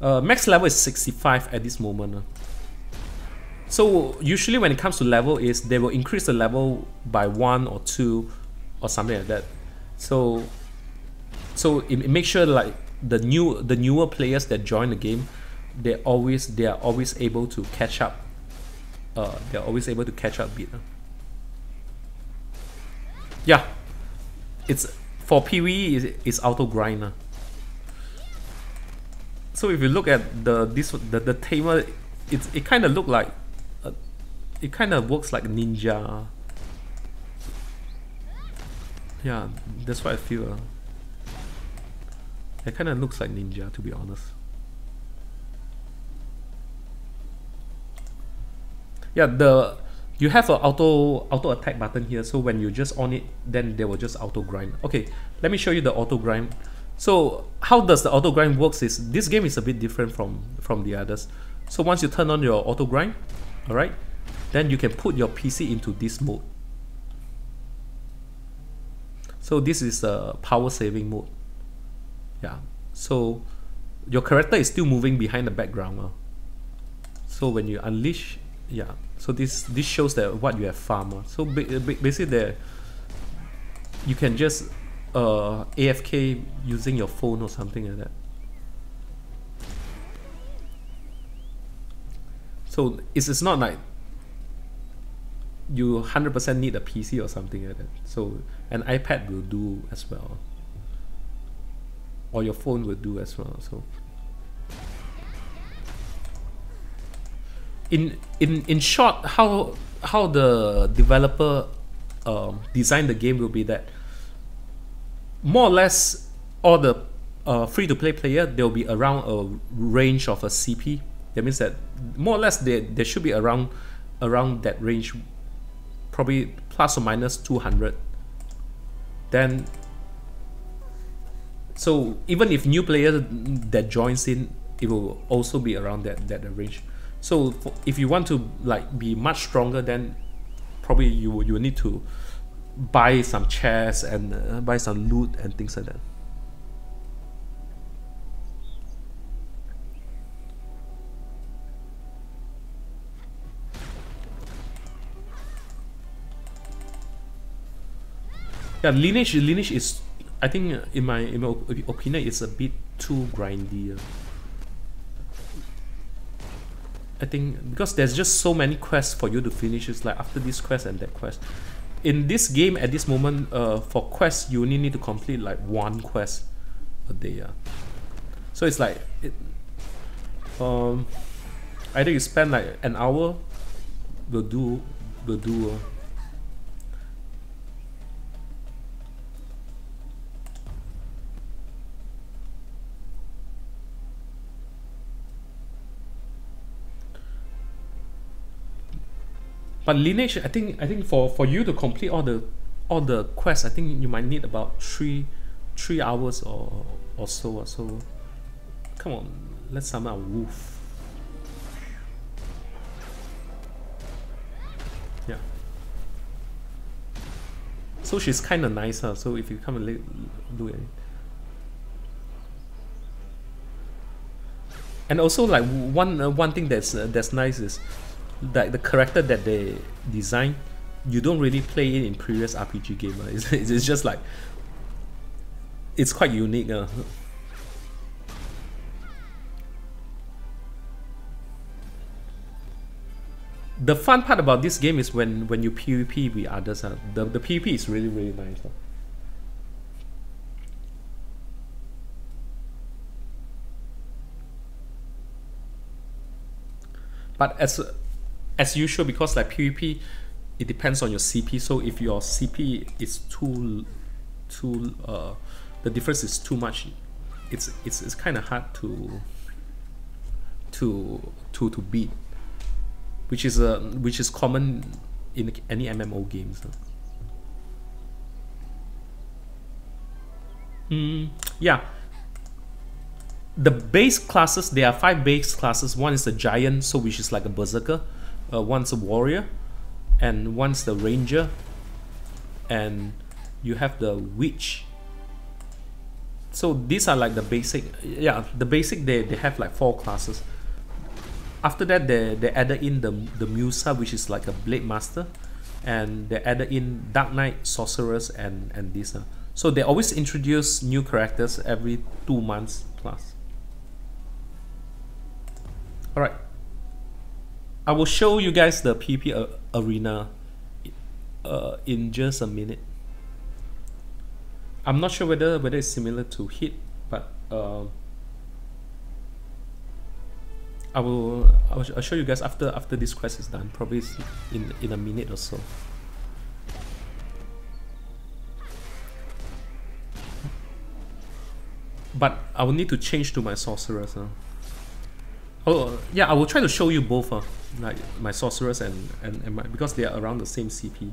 Max level is 65 at this moment. So usually when it comes to level, is they will increase the level by 1 or 2 or something like that. So it makes sure like the newer players that join the game, they are always able to catch up. They're always able to catch up a bit. Yeah, it's for PvE is auto grind. So if you look at the Tamer, it kind of look like it kind of works like ninja. Yeah, that's what I feel. It kind of looks like ninja, to be honest. Yeah, you have an auto attack button here, so when you just on it, then they will just auto grind. Okay, let me show you the auto grind. So how does the auto grind works is, this game is a bit different from the others. So once you turn on your auto grind, all right, then you can put your PC into this mode. So this is a power saving mode. Yeah, so your character is still moving behind the background. So when you unleash, yeah, so this shows that what you have farmed. So basically there, you can just AFK using your phone or something like that. So it's not like you 100% need a PC or something like that. So an iPad will do as well, or your phone will do as well. So in short, how the developer designed the game will be that more or less all the free-to-play player, they'll be around a range of a CP. That means that more or less they should be around that range, probably plus or minus 200. Then, so even if new player that joins in, it will also be around that range. So if you want to like be much stronger, then probably you will need to buy some chests and buy some loot and things like that. Yeah, lineage is, I think in my opinion, it's a bit too grindy. I think because there's just so many quests for you to finish. It's like after this quest and that quest. In this game at this moment, for quests you only need to complete like one quest a day. So it's like either you spend like an hour, will do. But lineage, I think for you to complete all the quests, I think you might need about three hours or so. So come on, let's summon a wolf. Yeah. So she's kind of nice, so if you come and do it. And also like one thing that's nice is like the character that they design, you don't really play it in previous RPG game. It's just like, it's quite unique. The fun part about this game is when you PvP with others. The PvP is really nice. But as usual, because like PvP, it depends on your CP. So if your CP is too the difference is too much, it's kind of hard to beat, which is common in any MMO games. Yeah. The base classes, there are 5 base classes. One is a giant, so which is like a berserker. One's a warrior, and one's the ranger, and you have the witch. So these are like the basic. Yeah, the basic, they have like 4 classes. After that, they added in the Musa, which is like a blade master, and they added in Dark Knight, sorcerers, and this. So they always introduce new characters every 2 months plus. All right. I will show you guys the PvP arena in just a minute. I'm not sure whether it's similar to Hit, but I'll show you guys after this quest is done, probably in a minute or so. But I will need to change to my sorceress. Oh yeah, I will try to show you both, like my sorceress and my, because they are around the same CP.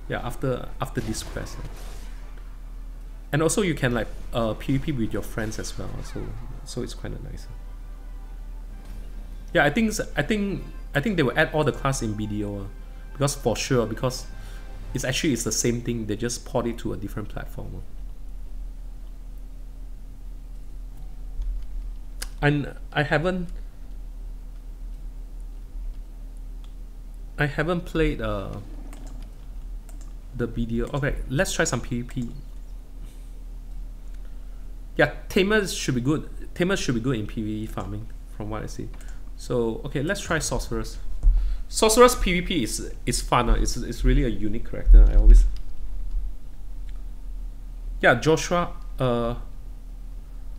Yeah, after this quest. And also you can like PvP with your friends as well, so it's kind of nice. Yeah, I think they will add all the class in BDO, because for sure, because it's the same thing, they just port it to a different platform. And I haven't played the BDO. Okay, let's try some PvP. Yeah, Tamer should be good. Tamer should be good in PvE farming, from what I see. So okay, let's try Sorceress. Sorceress PvP is fun. It's really a unique character. I always. Yeah, Joshua.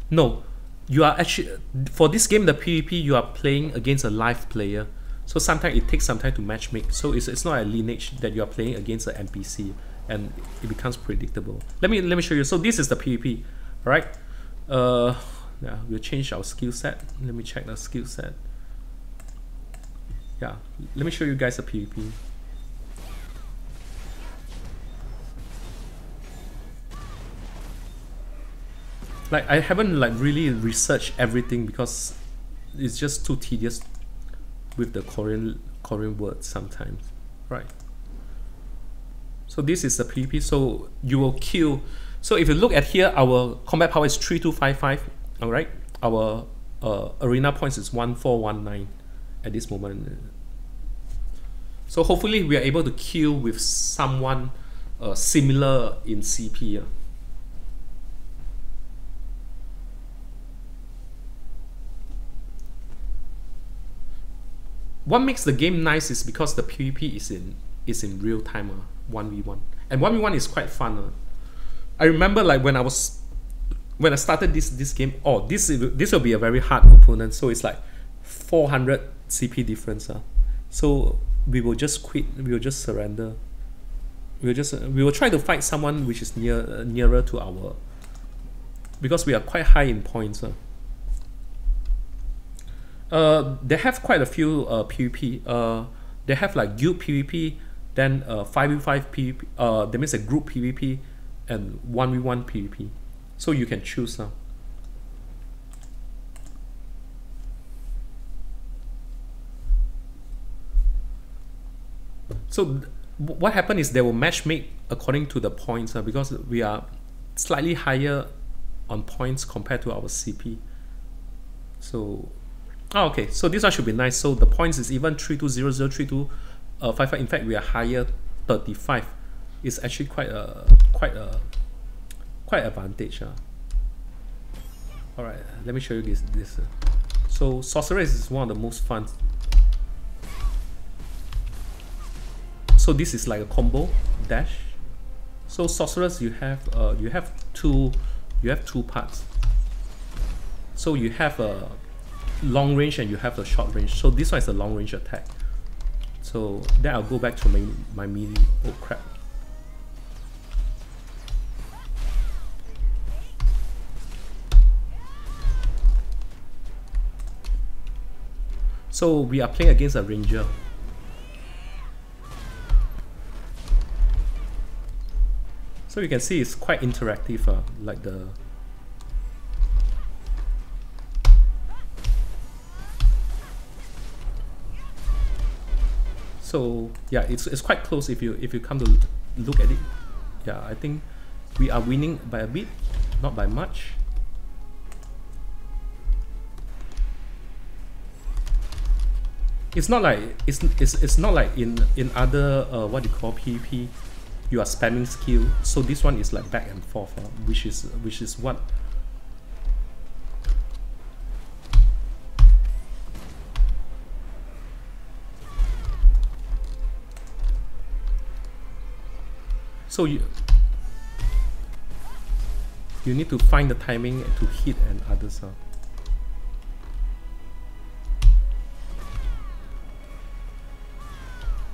No, you are actually, for this game, the PvP, you are playing against a live player. So sometimes it takes some time to matchmake. So it's not a lineage that you are playing against an NPC, and it becomes predictable. Let me show you. So this is the PvP, all right? Yeah, we'll change our skill set. Let me check the skill set. Yeah, let me show you guys the PvP. Like, I haven't like really researched everything because it's just too tedious with the Korean words sometimes, right? So this is the PvP. So you will kill. So if you look at here, our combat power is 3255. All right, our arena points is 1419 at this moment. So hopefully we are able to kill with someone similar in CP. What makes the game nice is because the PvP is in real time, 1v1, and 1v1 is quite fun. I remember like when I started this game. Oh, this will be a very hard opponent. So it's like 400 CP difference. So we will just quit. We will just surrender. We will try to fight someone which is nearer to our, because we are quite high in points. They have quite a few PvP. They have like guild PvP, then 5v5 PvP. That means a group PvP and 1v1 PvP. So you can choose. So what happened is they will matchmake according to the points, because we are slightly higher on points compared to our CP. So okay, so this one should be nice. So the points is even 3200, 3255. In fact, we are higher, 35. It's actually quite advantage. All right, let me show you this. So Sorceress is one of the most fun. So this is like a combo dash. So Sorceress, you have two parts. So you have a long range and you have a short range. So this one is a long range attack. So then I'll go back to my melee. Oh crap. So we are playing against a ranger. So you can see it's quite interactive, like the. So yeah, it's quite close if you come to look at it. Yeah, I think we are winning by a bit, not by much. It's not like it's not like in other what you call PvP, you are spamming skill. So this one is like back and forth, which is what. So You need to find the timing to hit and others.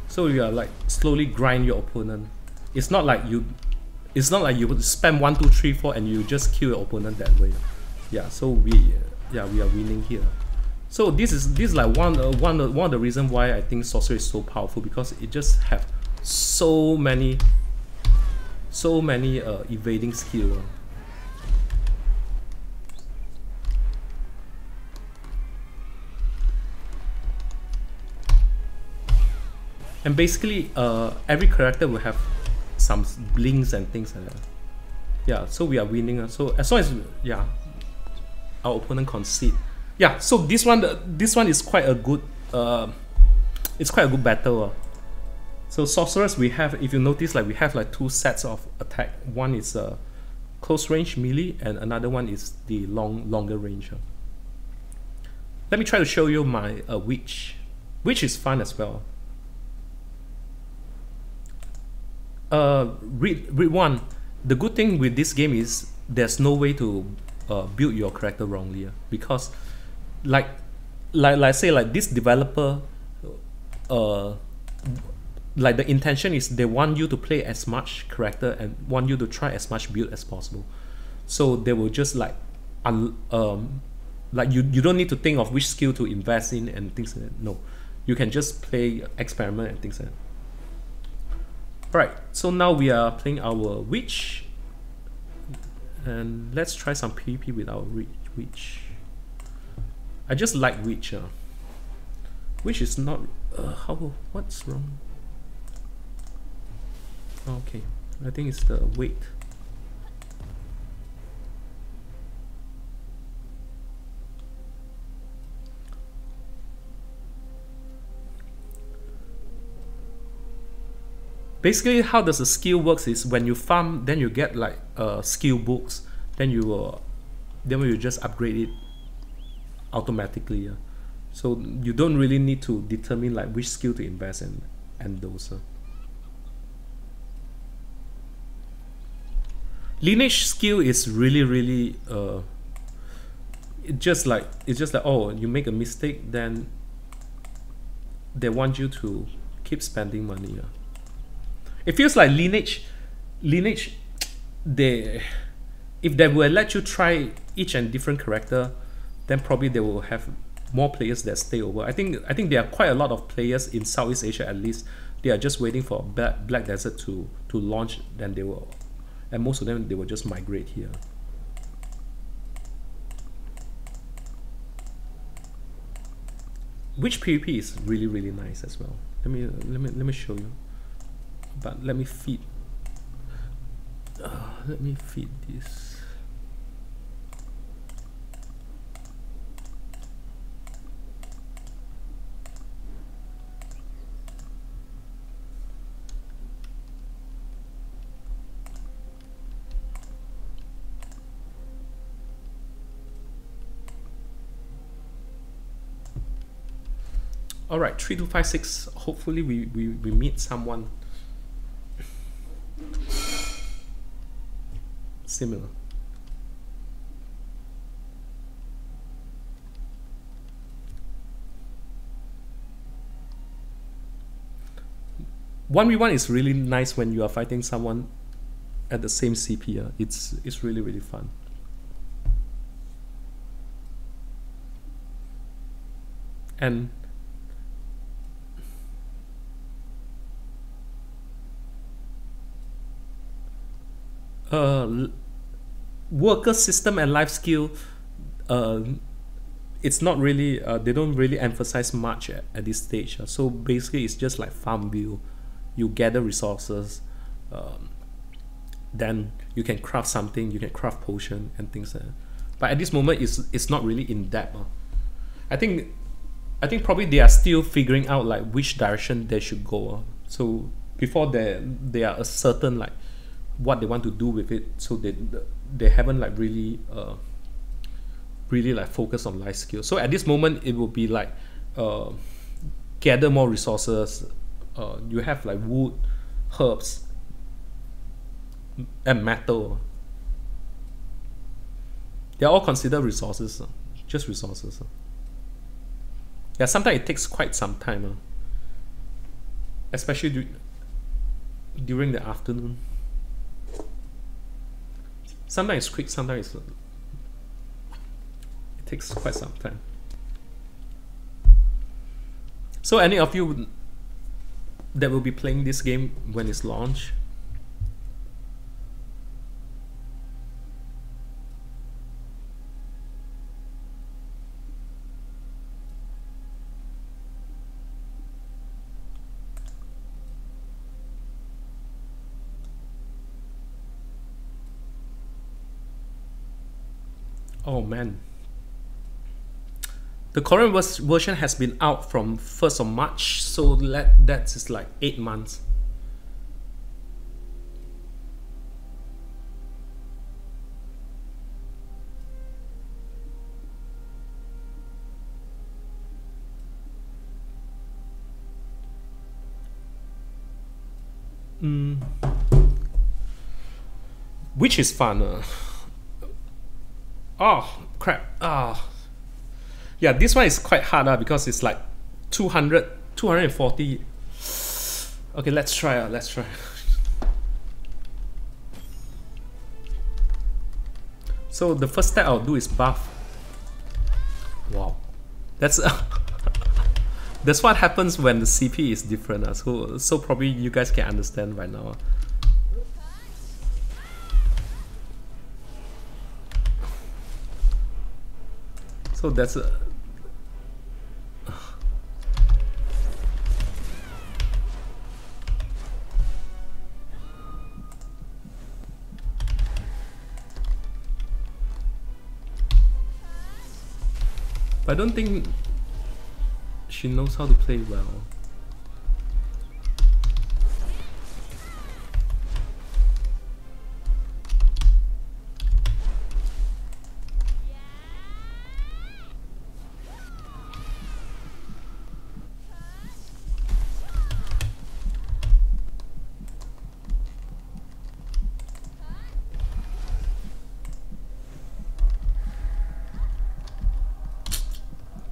So you are like slowly grind your opponent. It's not like you would spam 1, 2, 3, 4 and you just kill your opponent that way. Yeah, so we are winning here. So this is like one of the reasons why I think sorcery is so powerful, because it just have so many evading skill. And basically every character will have some blinks and things like that. Yeah, so we are winning. So as long as our opponent concede. Yeah, so this one is quite a good it's quite a good battle. So sorcerers, we have, if you notice, like we have like 2 sets of attack. One is close range melee and another one is the longer range. Let me try to show you my witch. Witch is fun as well. Read one. The good thing with this game is there's no way to build your character wrongly, because like say like this developer, like the intention is they want you to play as much character and want you to try as much build as possible. So they will just like like you don't need to think of which skill to invest in and things like that. No, you can just play, experiment and things like that. Alright, so now we are playing our witch, and let's try some PvP with our witch. I just like witch. Witch is not what's wrong? Okay, I think it's the weight. Basically, how does the skill works is when you farm, then you get like skill books, then you just upgrade it automatically. So you don't really need to determine like which skill to invest in and those. Lineage skill is really it's just like oh, you make a mistake, then they want you to keep spending money. It feels like lineage if they will let you try each and different character, then probably they will have more players that stay over. I think there are quite a lot of players in Southeast Asia, at least. They are just waiting for Black Desert to launch, then they will, and most of them, they will just migrate here. Which PvP is really nice as well. Let me show you. But let me feed this. All right, 3256. Hopefully we meet someone similar. One v one is really nice when you are fighting someone at the same CP. It's really fun. And worker system and life skill, it's not really, they don't really emphasize much at this stage. So basically it's just like farm build. You gather resources, then you can craft something, you can craft potion and things like that. But at this moment it's not really in depth. I think probably they are still figuring out like which direction they should go. So before they are certain like what they want to do with it, so they haven't like really like focus on life skill. So at this moment it will be like gather more resources. You have like wood, herbs and metal. They're all considered resources, just resources. Yeah, sometimes it takes quite some time, especially during the afternoon. Sometimes it's quick, sometimes it takes quite some time. So any of you that will be playing this game when it's launched? Oh man. The Korean version has been out from 1st of March, so that's like 8 months. Which is fun. Oh crap. Yeah, this one is quite hard because it's like 240. Okay, let's try. So the first step I'll do is buff. Wow, that's that's what happens when the CP is different. So probably you guys can understand right now. So that's I don't think she knows how to play well.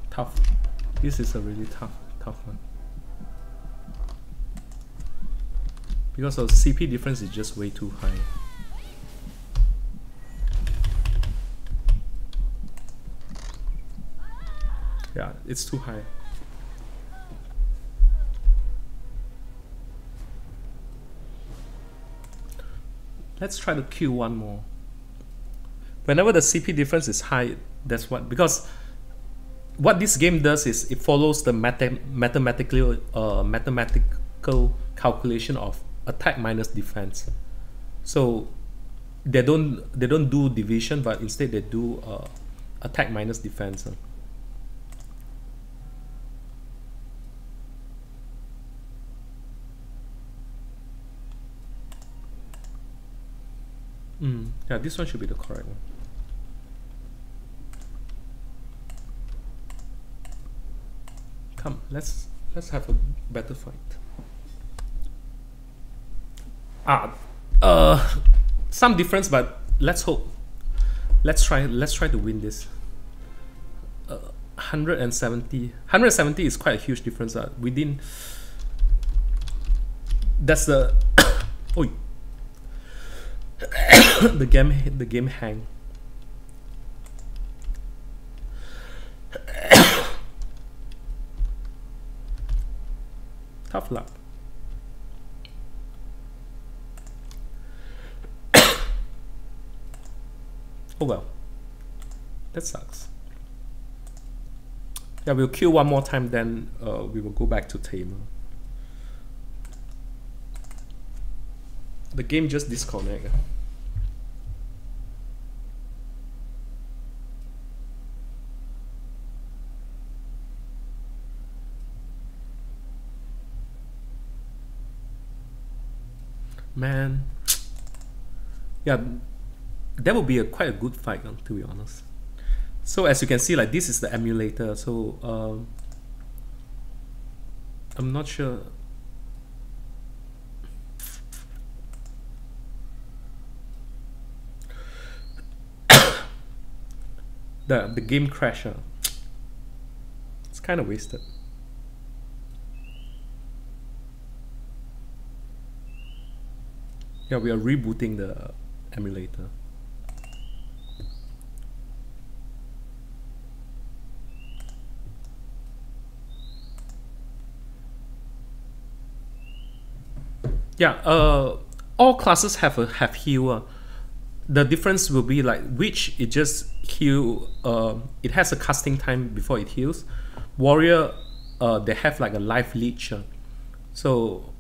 Tough. This is a really tough one. Because the CP difference is just way too high. Yeah, it's too high. Let's try to kill one more. Whenever the CP difference is high, that's what, because what this game does is it follows the mathematical calculation of attack minus defense. So they don't do division, but instead they do attack minus defense. Yeah, this one should be the correct one. Come, let's have a better fight. Some difference, but let's hope. Let's try to win this. 170 is quite a huge difference. Within, that's the oi. the game hang. Tough luck. Oh well, that sucks. Yeah, we'll kill one more time, then we will go back to Tamer. The game just disconnected. Man, yeah, that would be quite a good fight, to be honest. So as you can see, like, this is the emulator. So I'm not sure. the game crash. It's kind of wasted. Yeah, we are rebooting the emulator. Yeah, all classes have heal. The difference will be like Witch, it just heal. It has a casting time before it heals. Warrior, they have like a life leech. So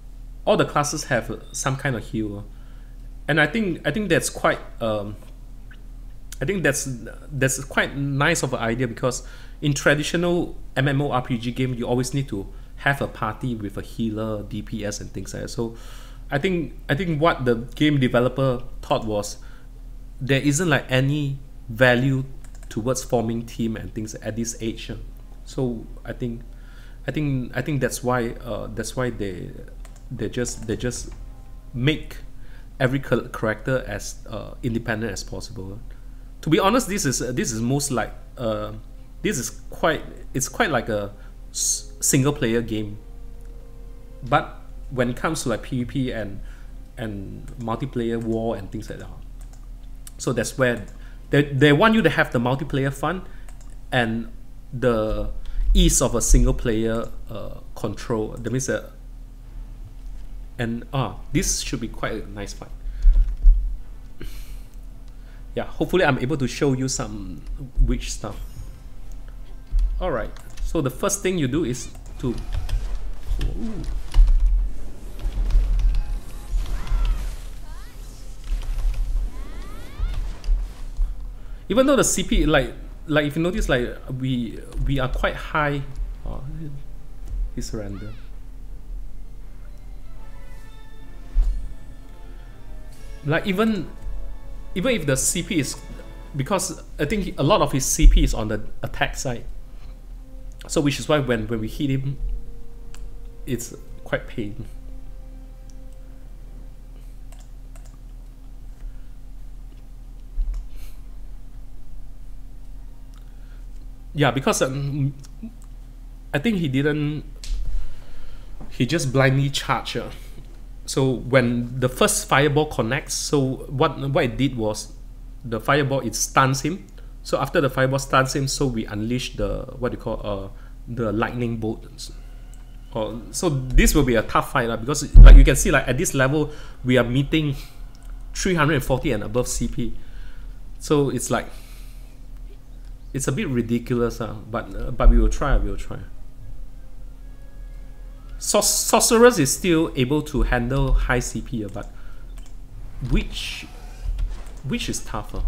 all the classes have some kind of heal. And I think that's quite I think that's quite nice of an idea, because in traditional MMORPG game you always need to have a party with a healer, DPS and things like that. So I think what the game developer thought was there isn't like any value towards forming team and things at this age. So I think that's why they just make every character as independent as possible. To be honest, this is most like it's quite like a single player game, but when it comes to like PvP and multiplayer war and things like that, so that's where they want you to have the multiplayer fun and the ease of a single player control. That means this should be quite a nice fight. Yeah, hopefully I'm able to show you some witch stuff. Alright, so the first thing you do is to even though the CP, like if you notice, like we are quite high. Oh, he surrendered. Like even if the CP is, because I think a lot of his CP is on the attack side, so which is why when we hit him, it's quite pain. Yeah, because I think he just blindly charged. So when the first fireball connects, so what it did was the fireball, it stuns him. So after the fireball stuns him, so we unleash the the lightning bolt. So this will be a tough fight, because like you can see, like at this level we are meeting 340 and above CP. So it's like it's a bit ridiculous, but we will try. Sorceress is still able to handle high CP, but Witch is tougher.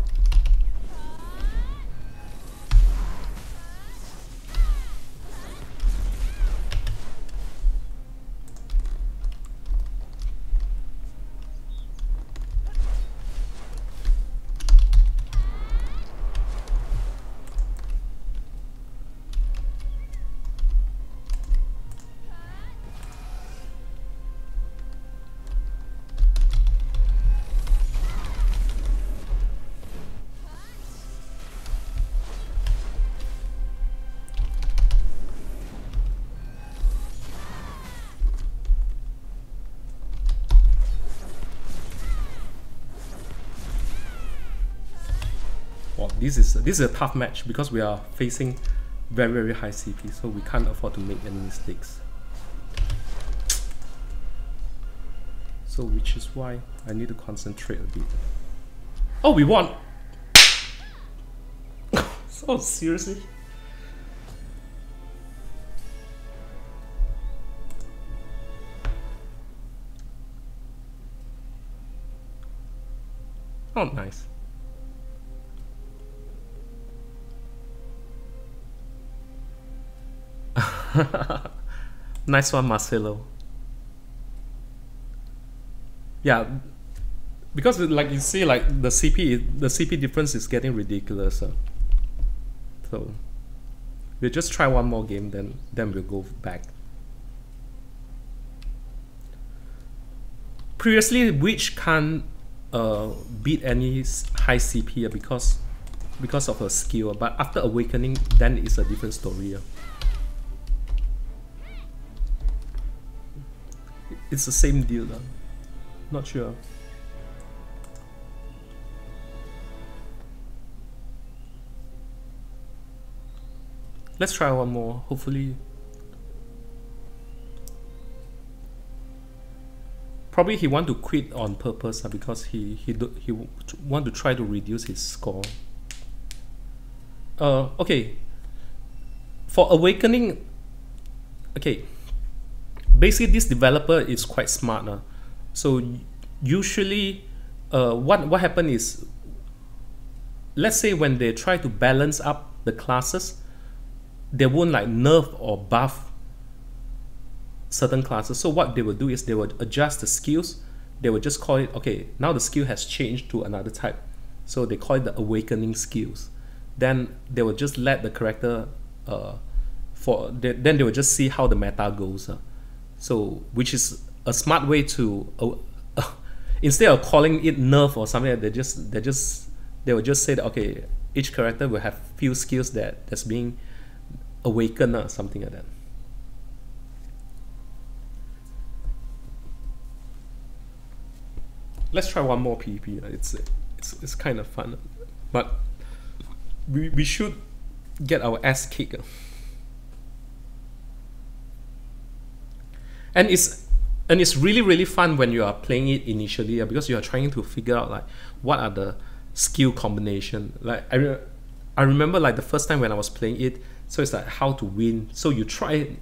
This is a tough match, because we are facing very high CP, so we can't afford to make any mistakes. So which is why I need to concentrate a bit. Oh, we won! So seriously? Oh, nice. Nice one, Marcelo. Yeah, because like you see, like the CP difference is getting ridiculous. So we'll just try one more game, then we'll go back. Previously, Witch can't beat any high CP, because because of her skill. But after awakening, then it's a different story. It's the same deal. Not sure. Let's try one more. Hopefully. Probably he want to quit on purpose because he want to try to reduce his score. Okay. For awakening, okay. Basically, this developer is quite smart. So usually, what happen is, let's say when they try to balance up the classes, they won't like nerf or buff certain classes. So what they will do is they will adjust the skills. They will just call it, okay, now the skill has changed to another type. So they call it the awakening skills. Then they will just let the character, then they will just see how the meta goes. So, which is a smart way to, instead of calling it nerf or something, they will just say that, okay, each character will have few skills that's being awakened or something like that. Let's try one more PvP. It's kind of fun, but we should get our ass kicked. And it's really fun when you are playing it initially, because you are trying to figure out like what are the skill combination. Like I remember like the first time when I was playing it, so it's like how to win. So you try,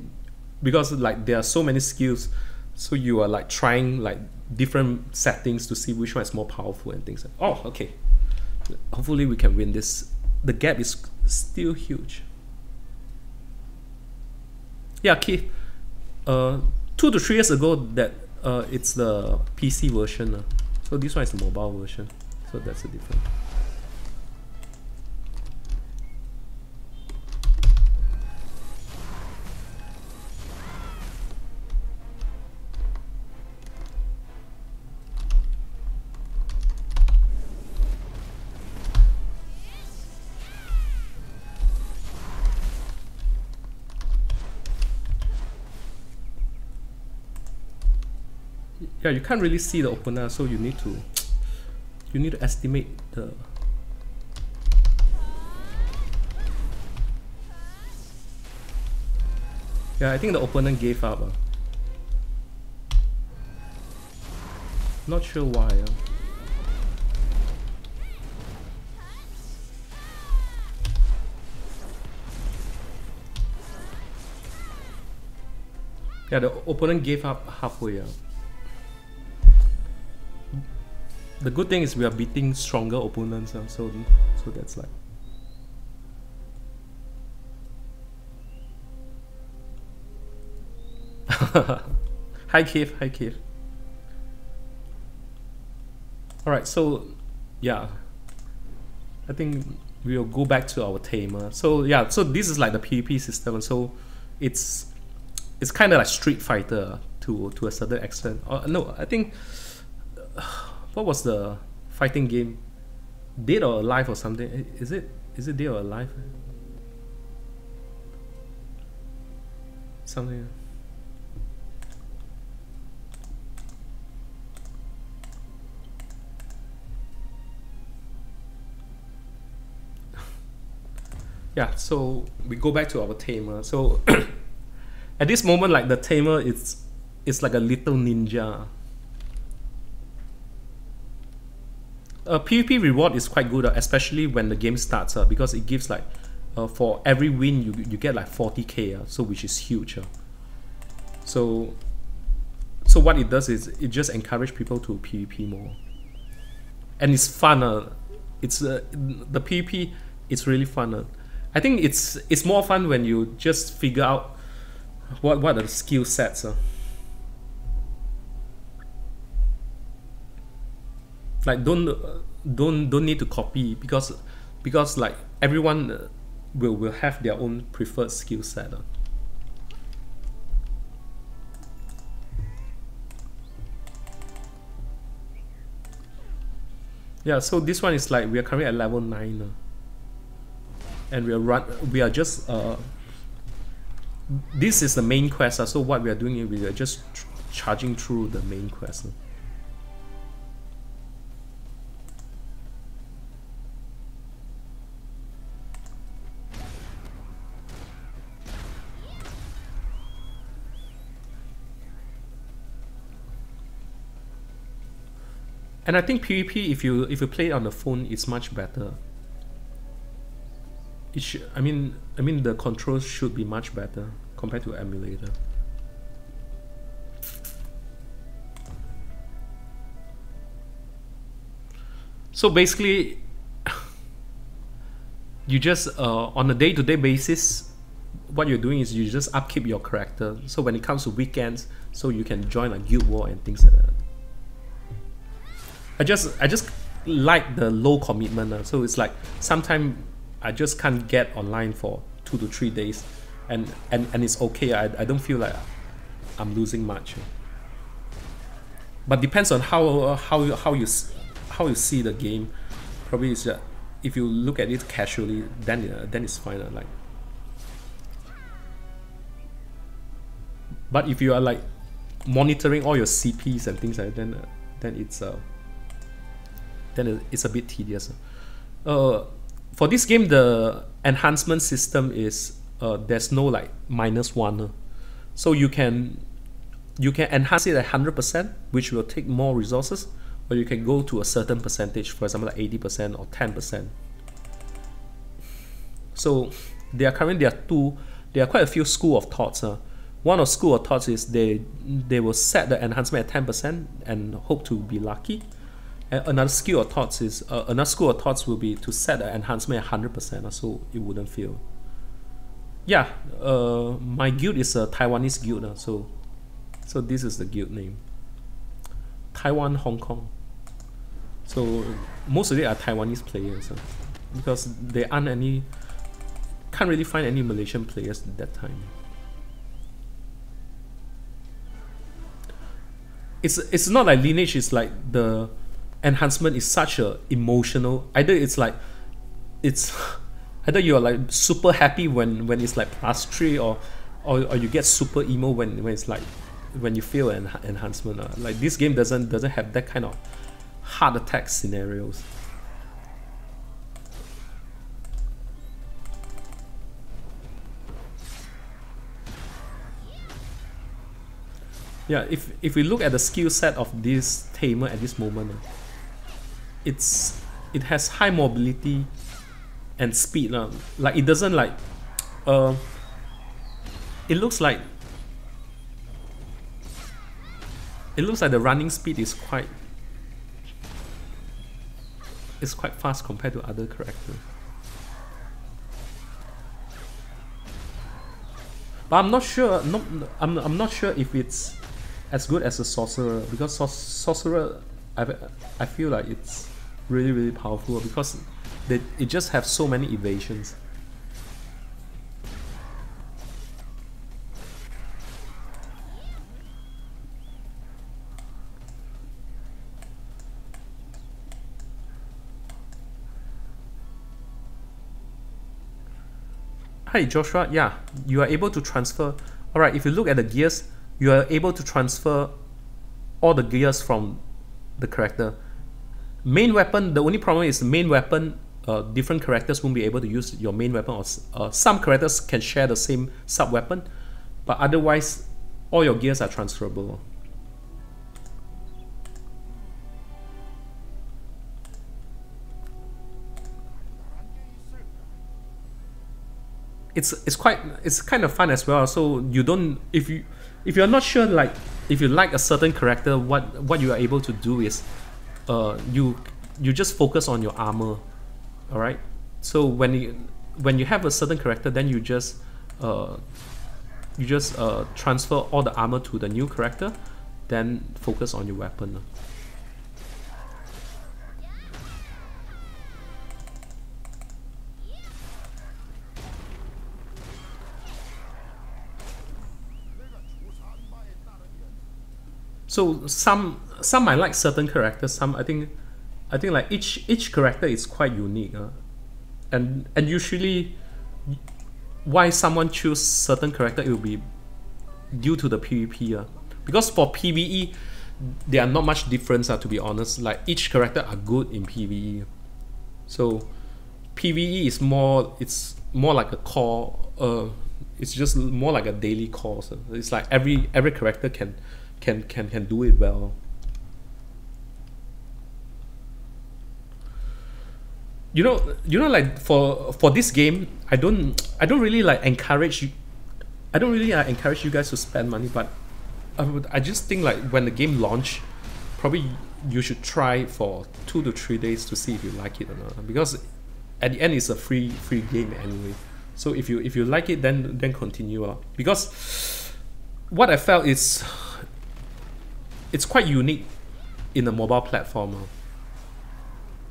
because like there are so many skills, so you are like trying like different settings to see which one is more powerful and things like, oh, okay, hopefully we can win this. The gap is still huge. Yeah, Keith, 2 to 3 years ago that it's the PC version, so this one is the mobile version, so that's the difference. Yeah, you can't really see the opponent, so you need to estimate the. Yeah, I think the opponent gave up. Not sure why. Yeah, the opponent gave up halfway. The good thing is we are beating stronger opponents, so that's like. Hi Keith, hi Keith. Alright, so yeah, I think we'll go back to our Tamer. So yeah, so this is like the PvP system, so it's kind of like Street Fighter to a certain extent. No, I think. What was the fighting game? Dead or Alive or something? Is it Dead or Alive? Something. Yeah, so we go back to our Tamer. So at this moment, like the Tamer, it's like a little ninja. PvP reward is quite good, especially when the game starts, because it gives like for every win you get like 40k, so which is huge. So what it does is it just encourages people to PvP more, and it's fun. It's the PvP. It's really fun. I think it's more fun when you just figure out what are the skill sets. Like don't need to copy, because like everyone will have their own preferred skill set. Yeah, so this one is like we are currently at level 9. and we are just this is the main quest. So what we are doing is we are just charging through the main quest. And I think PvP, if you play it on the phone, it's much better. It should, I mean the controls should be much better compared to emulator. So basically, you just on a day-to-day basis, what you're doing is you just upkeep your character. So when it comes to weekends, so you can join like guild war and things like that. I just like the low commitment. So it's like sometimes I just can't get online for 2 to 3 days, and it's okay. I don't feel like I'm losing much. But depends on how you see the game. Probably it's just, if you look at it casually, then it's fine. Like, but if you are like monitoring all your CPs and things like that, then it's a bit tedious. For this game, the enhancement system is there's no like -1, so you can enhance it at 100%, which will take more resources, or you can go to a certain percentage, for example like 80% or 10%. So there are quite a few school of thoughts. One of school of thoughts is they will set the enhancement at 10% and hope to be lucky. And another school of thoughts will be to set the enhancement at 100%, so it wouldn't fail. Yeah, my guild is a Taiwanese guild, so this is the guild name. Taiwan, Hong Kong. So most of it are Taiwanese players, because there aren't any. Can't really find any Malaysian players at that time. It's not like Lineage is like the enhancement is such a emotional. Either you're like super happy when it's like +3, or you get super emo when it's like when you feel an enhancement. Like this game doesn't have that kind of heart attack scenarios. Yeah, if we look at the skill set of this Tamer at this moment, it has high mobility and speed. Like it doesn't like it looks like the running speed is quite fast compared to other characters. But I'm not sure. I'm not sure if it's as good as a sorcerer, because sorcerer I feel like it's really powerful because it just have so many evasions. Hi Joshua, yeah, you are able to transfer. Alright, if you look at the gears, you are able to transfer all the gears from the character. Main weapon, the only problem is the main weapon, different characters won't be able to use your main weapon, or some characters can share the same sub-weapon, but otherwise all your gears are transferable. It's kind of fun as well. So you don't, if you're not sure, like if you like a certain character, what you are able to do is you just focus on your armor. All right, so when you have a certain character, then you just transfer all the armor to the new character, then focus on your weapon. So some might like certain characters. Some I think like each character is quite unique, and usually why someone choose certain character, it will be due to the PvP. Because for PvE, there are not much difference, to be honest. Like each character are good in PvE. So PvE is more, it's more like a core, it's just more like a daily core. So it's like every character can do it well. You know, like for this game, I don't really like encourage you. I don't really encourage you guys to spend money, but I just think like when the game launch, probably you should try for 2 to 3 days to see if you like it or not. Because at the end, it's a free game anyway. So if you like it, then continue. Because what I felt is it's quite unique in a mobile platform.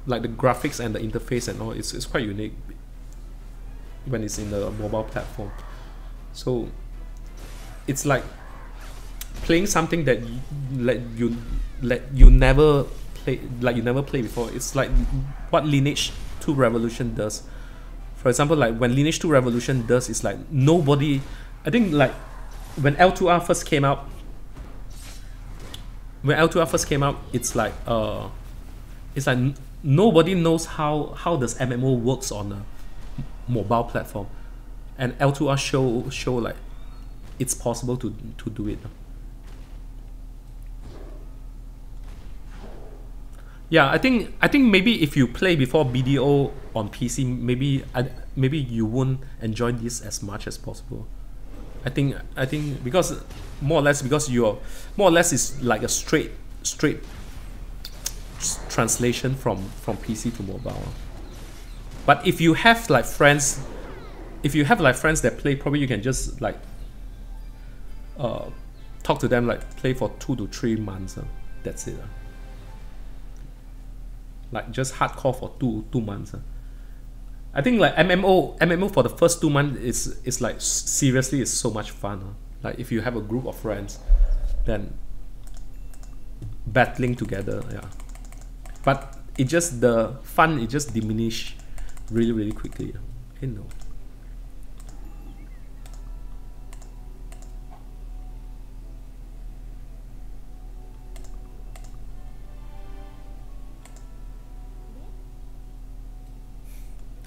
Like the graphics and the interface and all, it's quite unique when it's in the mobile platform. So it's like playing something that you never play before. It's like what Lineage 2 Revolution does. For example, like when Lineage 2 Revolution does, it's like nobody, I think like when L2R first came out, it's like nobody knows how does MMO works on a mobile platform, and L2R show like it's possible to do it. Yeah, I think maybe if you play before BDO on PC, maybe you won't enjoy this as much as possible. I think because more or less it's like a straight translation from PC to mobile. But if you have like friends, that play, probably you can just like talk to them, like play for 2 to 3 months. That's it. Like just hardcore for 2 months. I think like MMO for the first 2 months is like seriously it's so much fun. Like if you have a group of friends, then battling together, yeah. But the fun just diminish really quickly. You know.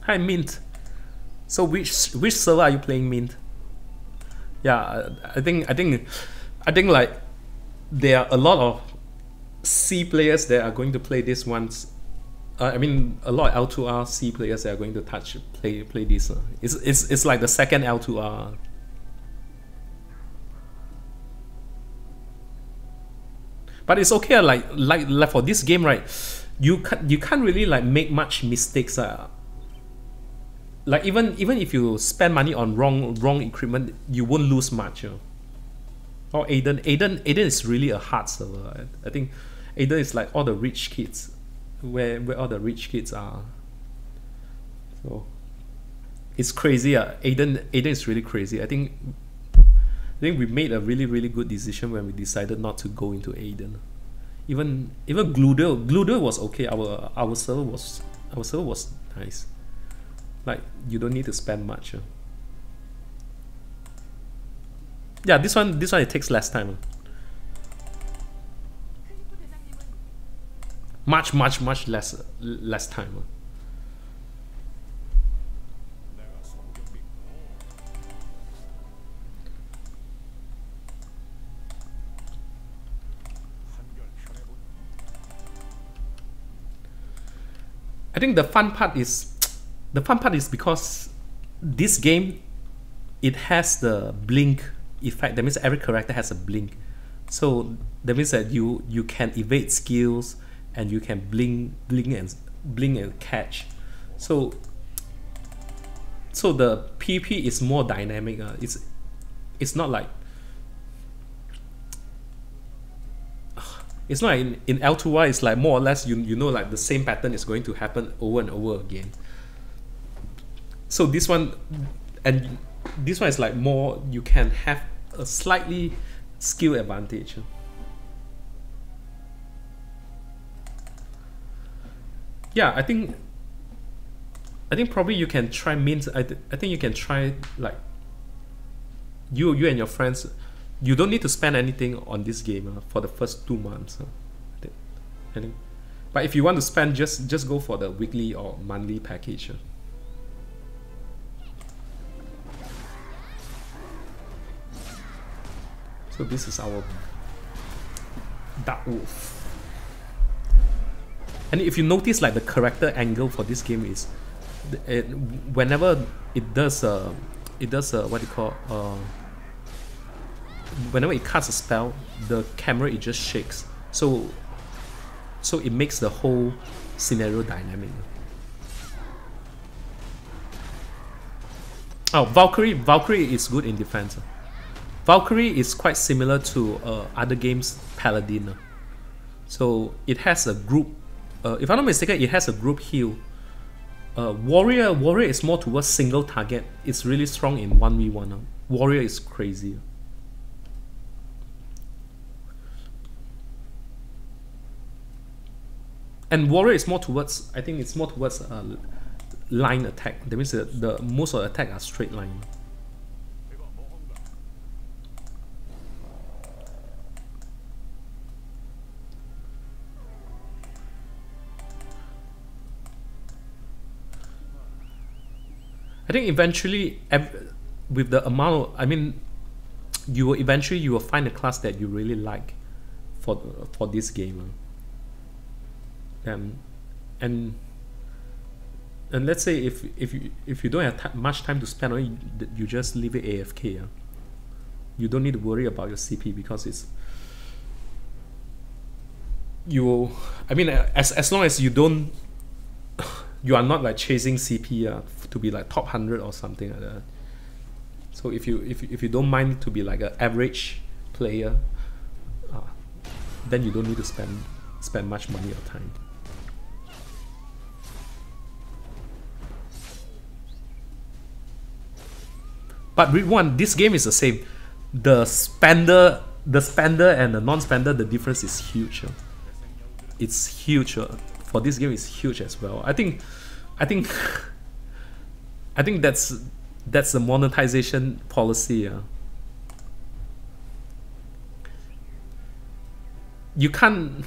Hi Mint. So which server are you playing, Mint? Yeah, I think like there are a lot of C players that are going to play this once. I mean, a lot of L2R C players that are going to play this. It's like the second L2R. But it's okay. Like for this game, right? You can't really like make much mistakes. Like even if you spend money on wrong equipment, you won't lose much. Or Aiden is really a hard server. I think Aiden is like all the rich kids, where all the rich kids are. So it's crazy. Aiden is really crazy. I think we made a really good decision when we decided not to go into Aiden. Even Gluder was okay. Our server was nice. Like you don't need to spend much. Yeah, this one it takes less time. Much less time. I think the fun part is because this game, it has the blink effect. That means every character has a blink. So that means that you can evade skills and you can blink and catch. So the PP is more dynamic. It's not like in L2Y. It's like more or less you know like the same pattern is going to happen over and over again. So this one is like more, you can have a slightly skill advantage. Yeah, I think I think probably you can try mint. I think you can try like you and your friends. You don't need to spend anything on this game for the first 2 months. I think. But if you want to spend, just go for the weekly or monthly package. So this is our Dark Wolf. And if you notice, like the character angle for this game is, whenever it does what you call whenever it casts a spell, the camera it just shakes. So it makes the whole scenario dynamic. Oh, Valkyrie is good in defense. Valkyrie is quite similar to other games Paladin. So it has a group. If I'm not mistaken, it has a group heal. Warrior is more towards single target. It's really strong in 1v1. Warrior is crazy. And Warrior is more towards, I think it's more towards line attack. That means the most of the attack are straight line. I think eventually, with the amount of, I mean, you will find a class that you really like for this game. And let's say if you don't have much time to spend on it, you just leave it AFK. You don't need to worry about your CP because it's I mean, as long as you don't, you are not like chasing CP to be like top 100 or something like that. So if you don't mind to be like an average player, then you don't need to spend much money or time. But with one, this game is the same. The spender and the non-spender, the difference is huge. It's huge. For this game, it's huge as well. I think that's the monetization policy. You can't.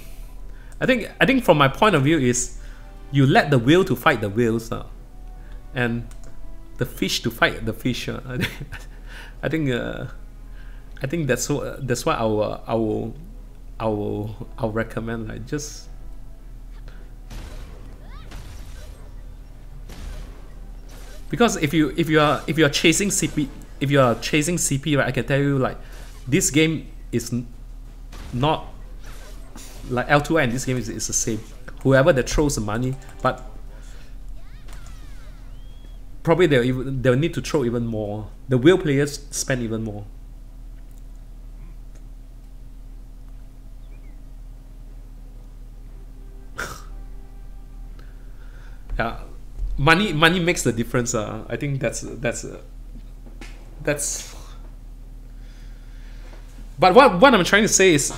I think from my point of view is, you let the whale to fight the whales, and the fish to fight the fish. I think that's why I'll recommend, like, just because if you are chasing CP, right, I can tell you, like, this game is not like L2I, and this game is the same. Whoever that throws the money, but probably they'll need to throw even more. The whale players spend even more. Yeah, money makes the difference. I think that's. But what I'm trying to say is,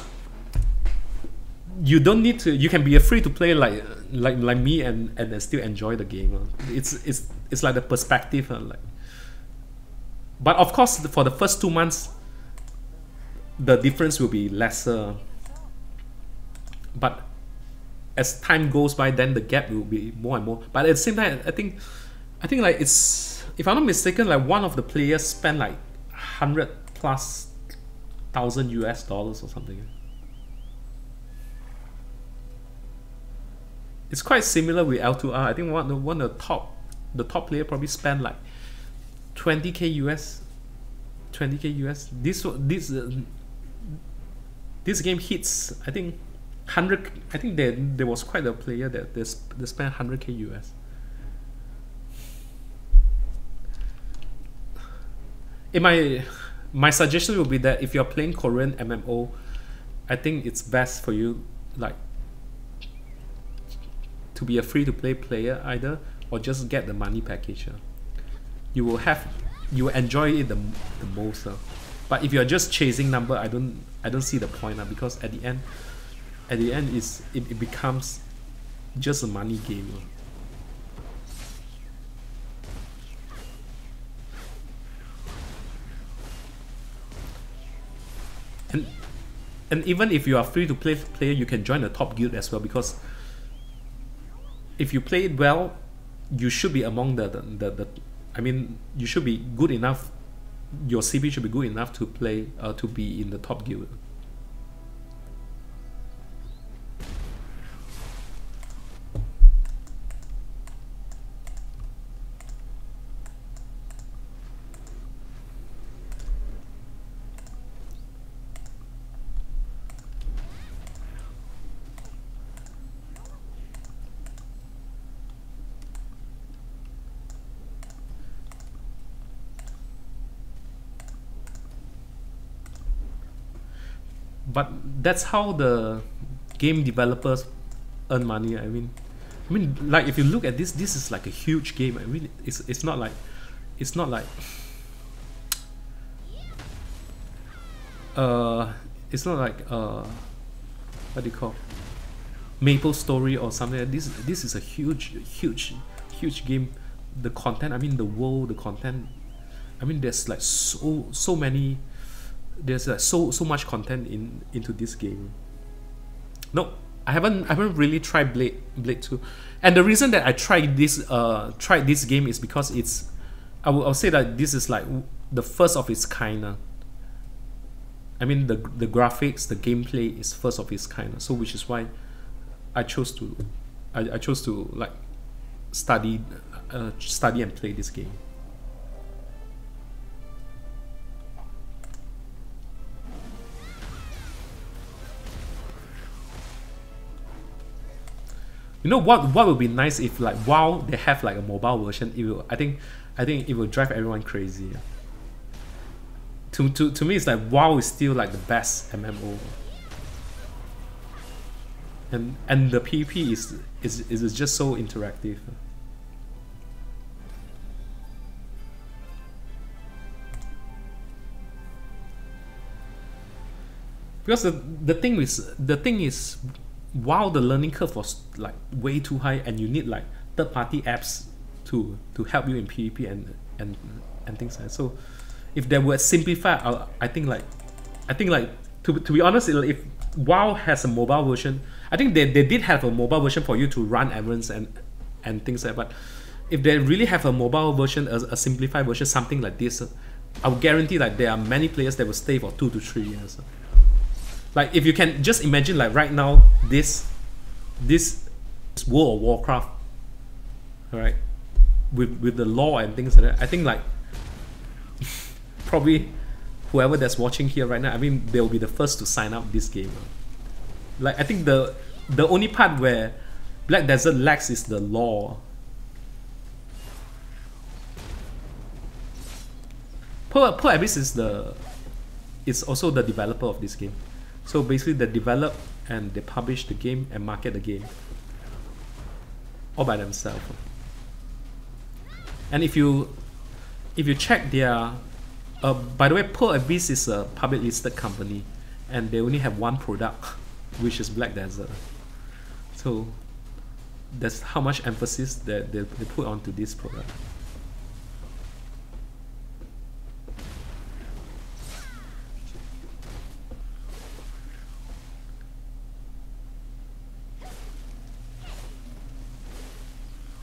you don't need to. You can be a free to play like me and still enjoy the game. It's like the perspective. Like, but of course, for the first 2 months, the difference will be lesser. But as time goes by, then the gap will be more and more. But at the same time, I think like, it's, if I'm not mistaken, like one of the players spent like 100,000+ US dollars or something. It's quite similar with L2R. I think one of the top player probably spent like 20k US. 20k US. This game hits, I think, 100. I think there was quite a player that they spent 100k US. My suggestion would be that if you're playing Korean MMO, I think it's best for you, like, to be a free-to-play player either, or just get the money package. You will enjoy it the most. But if you're just chasing number, I don't see the point, because at the end it becomes just a money game. and even if you are free to play player, you can join the top guild as well, because if you play it well, you should be among the I mean, you should be good enough. Your CP should be good enough to play to be in the top guild. But that's how the game developers earn money. I mean, like if you look at this, this is like a huge game. I mean, it's not like, it's not like, it's not like what do you call, Maple Story or something. This is a huge game. The content, I mean, the world, the content. I mean, there's like so many. There's like so much content into this game. No, I haven't really tried Blade 2, and the reason that I tried this game is because it's, I'll say that this is like the first of its kind. I mean, the graphics, the gameplay is first of its kind. So which is why I chose to like study and play this game. You know what would be nice if like WoW they have like a mobile version. It will, I think it will drive everyone crazy. To me, it's like WoW is still like the best MMO. And the PvP is just so interactive. Because the thing is while the learning curve was like way too high, and you need like third-party apps to help you in PvP and things like that. So if they were simplified, I think like to be honest, if WoW has a mobile version, I think they did have a mobile version for you to run errands and things like that. But if they really have a mobile version, a simplified version, something like this, I will guarantee like there are many players that will stay for 2 to 3 years. Like if you can just imagine like right now this World of Warcraft, alright, with the lore and things like that, I think like probably whoever that's watching here right now, I mean, they'll be the first to sign up this game. Like I think the only part where Black Desert lacks is the lore. Pearl Abyss is also the developer of this game. So basically they develop and they publish the game and market the game all by themselves. And if you check their by the way, Pearl Abyss is a public listed company and they only have one product, which is Black Desert. So that's how much emphasis that they put onto this product.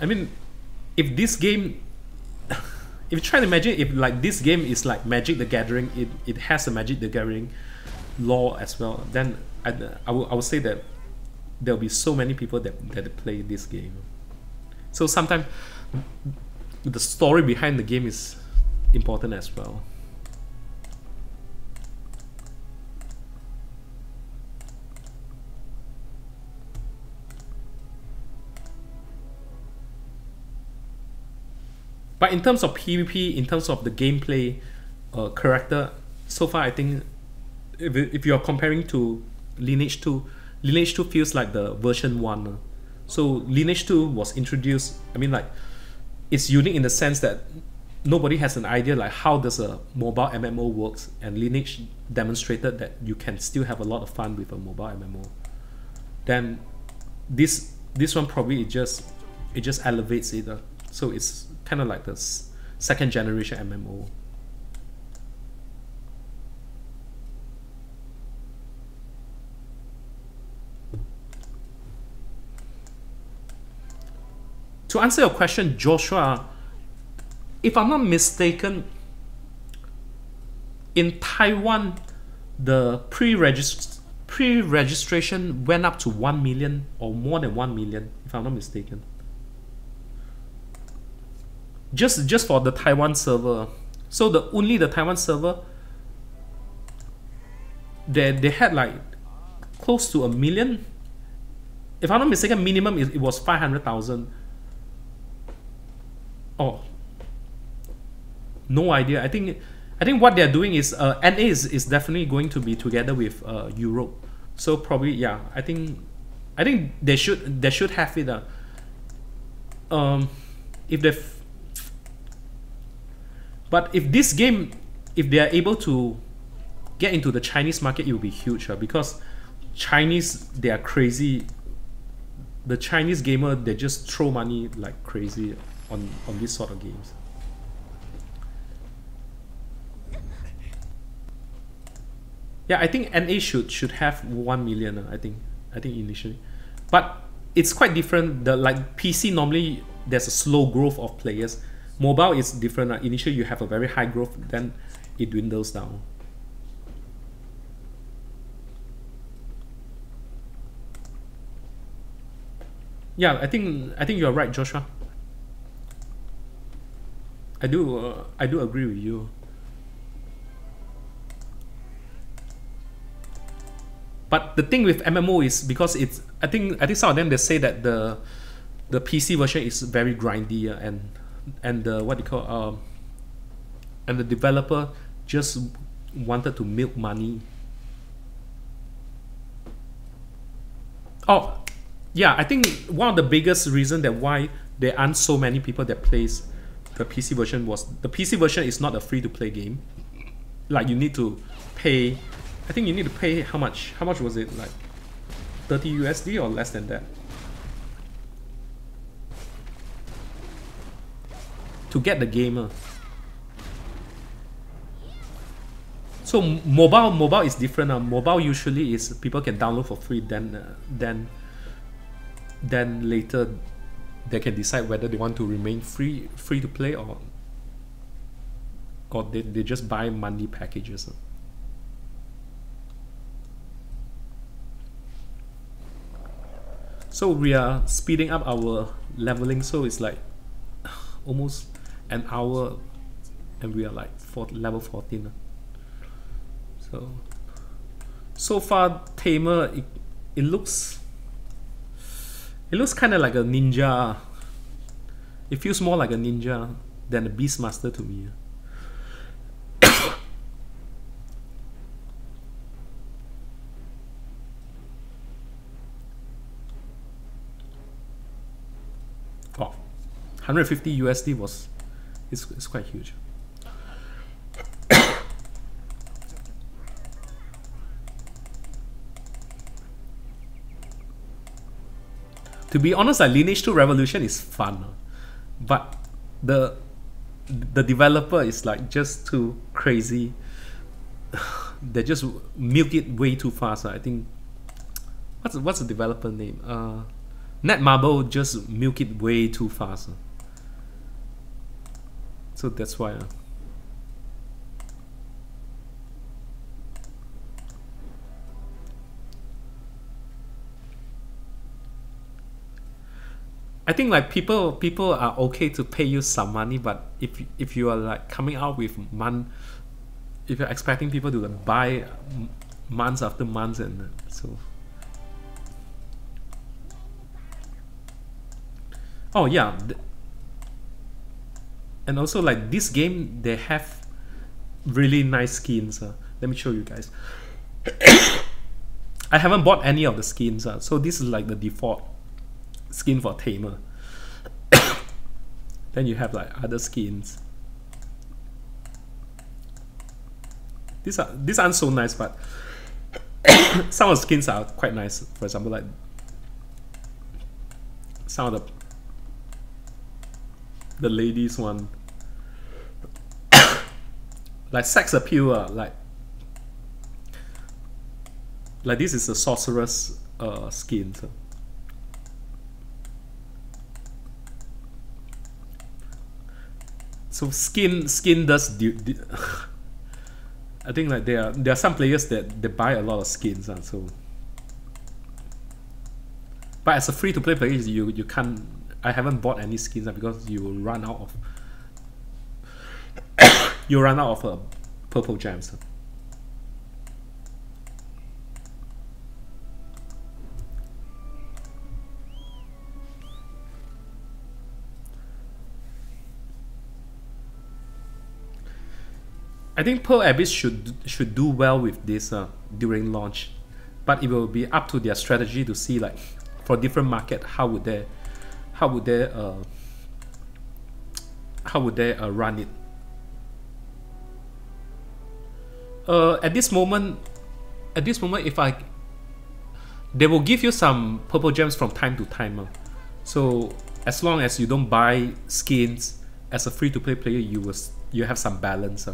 I mean, if this game, if you try to imagine if like this game is like Magic the Gathering, it has a Magic the Gathering lore as well, then I would say that there'll be so many people that play this game. So sometimes the story behind the game is important as well. But in terms of PvP, in terms of the gameplay, character, so far I think if you are comparing to Lineage 2, Lineage 2 feels like the version 1. So Lineage 2 was introduced, I mean like, it's unique in the sense that nobody has an idea like how does a mobile MMO works, and Lineage demonstrated that you can still have a lot of fun with a mobile MMO. Then this one probably it just elevates it. So it's kind of like the second generation MMO. to answer your question, Joshua, if I'm not mistaken, in Taiwan, the pre-registration went up to 1 million or more than 1 million, if I'm not mistaken. Just for the Taiwan server. So only the Taiwan server, they had like close to 1 million. If I'm not mistaken, minimum it was 500,000. Oh, no idea. I think what they're doing is NA is definitely going to be together with Europe. So probably, yeah. I think they should have it. If they, but if this game, if they are able to get into the Chinese market, it will be huge, because Chinese, they are crazy. The Chinese gamer, they just throw money like crazy on these sort of games. Yeah, I think NA should have 1 million. I think initially, but it's quite different. The like PC, normally there's a slow growth of players. Mobile is different. Initially you have a very high growth, then it dwindles down. Yeah, I think you're right, Joshua. I do agree with you. But the thing with MMO is, because it's, I think some of them, they say that the PC version is very grindy, and the what you call and the developer just wanted to milk money. Oh, yeah, I think one of the biggest reason that why there aren't so many people that plays the PC version was the PC version is not a free-to-play game. Like, you need to pay. I think you need to pay how much? How much was it? Like 30 USD or less than that to get the game. So mobile is different. Mobile usually is people can download for free. Then later they can decide whether they want to remain free to play, or they just buy monthly packages. So we are speeding up our leveling, so it's like almost an hour and we are like level 14. So far Tamer, it looks kind of like a ninja. It feels more like a ninja than a Beastmaster to me. Oh, 150 USD it's quite huge. To be honest, Lineage 2 Revolution is fun, but the developer is like just too crazy. They just milk it way too fast. I think what's the developer name? Netmarble just milk it way too fast. So that's why. I think like people are okay to pay you some money, but if you are like coming out with if you're expecting people to like buy months after months, and so. Oh yeah, and also like this game, they have really nice skins. Let me show you guys. I haven't bought any of the skins, so this is like the default skin for Tamer. Then you have like other skins. These aren't so nice, but some of the skins are quite nice. For example, like some of the ladies one, like sex appeal. Like this is a sorceress skin. So. So skin does I think like there are some players that they buy a lot of skins, so. But as a free-to-play player, you can't. I haven't bought any skins because you will run out of purple gems. I think Pearl Abyss should do well with this during launch, but it will be up to their strategy to see like for different market how would they run it. At this moment, if they will give you some purple gems from time to time. So as long as you don't buy skins as a free-to-play player, you have some balance.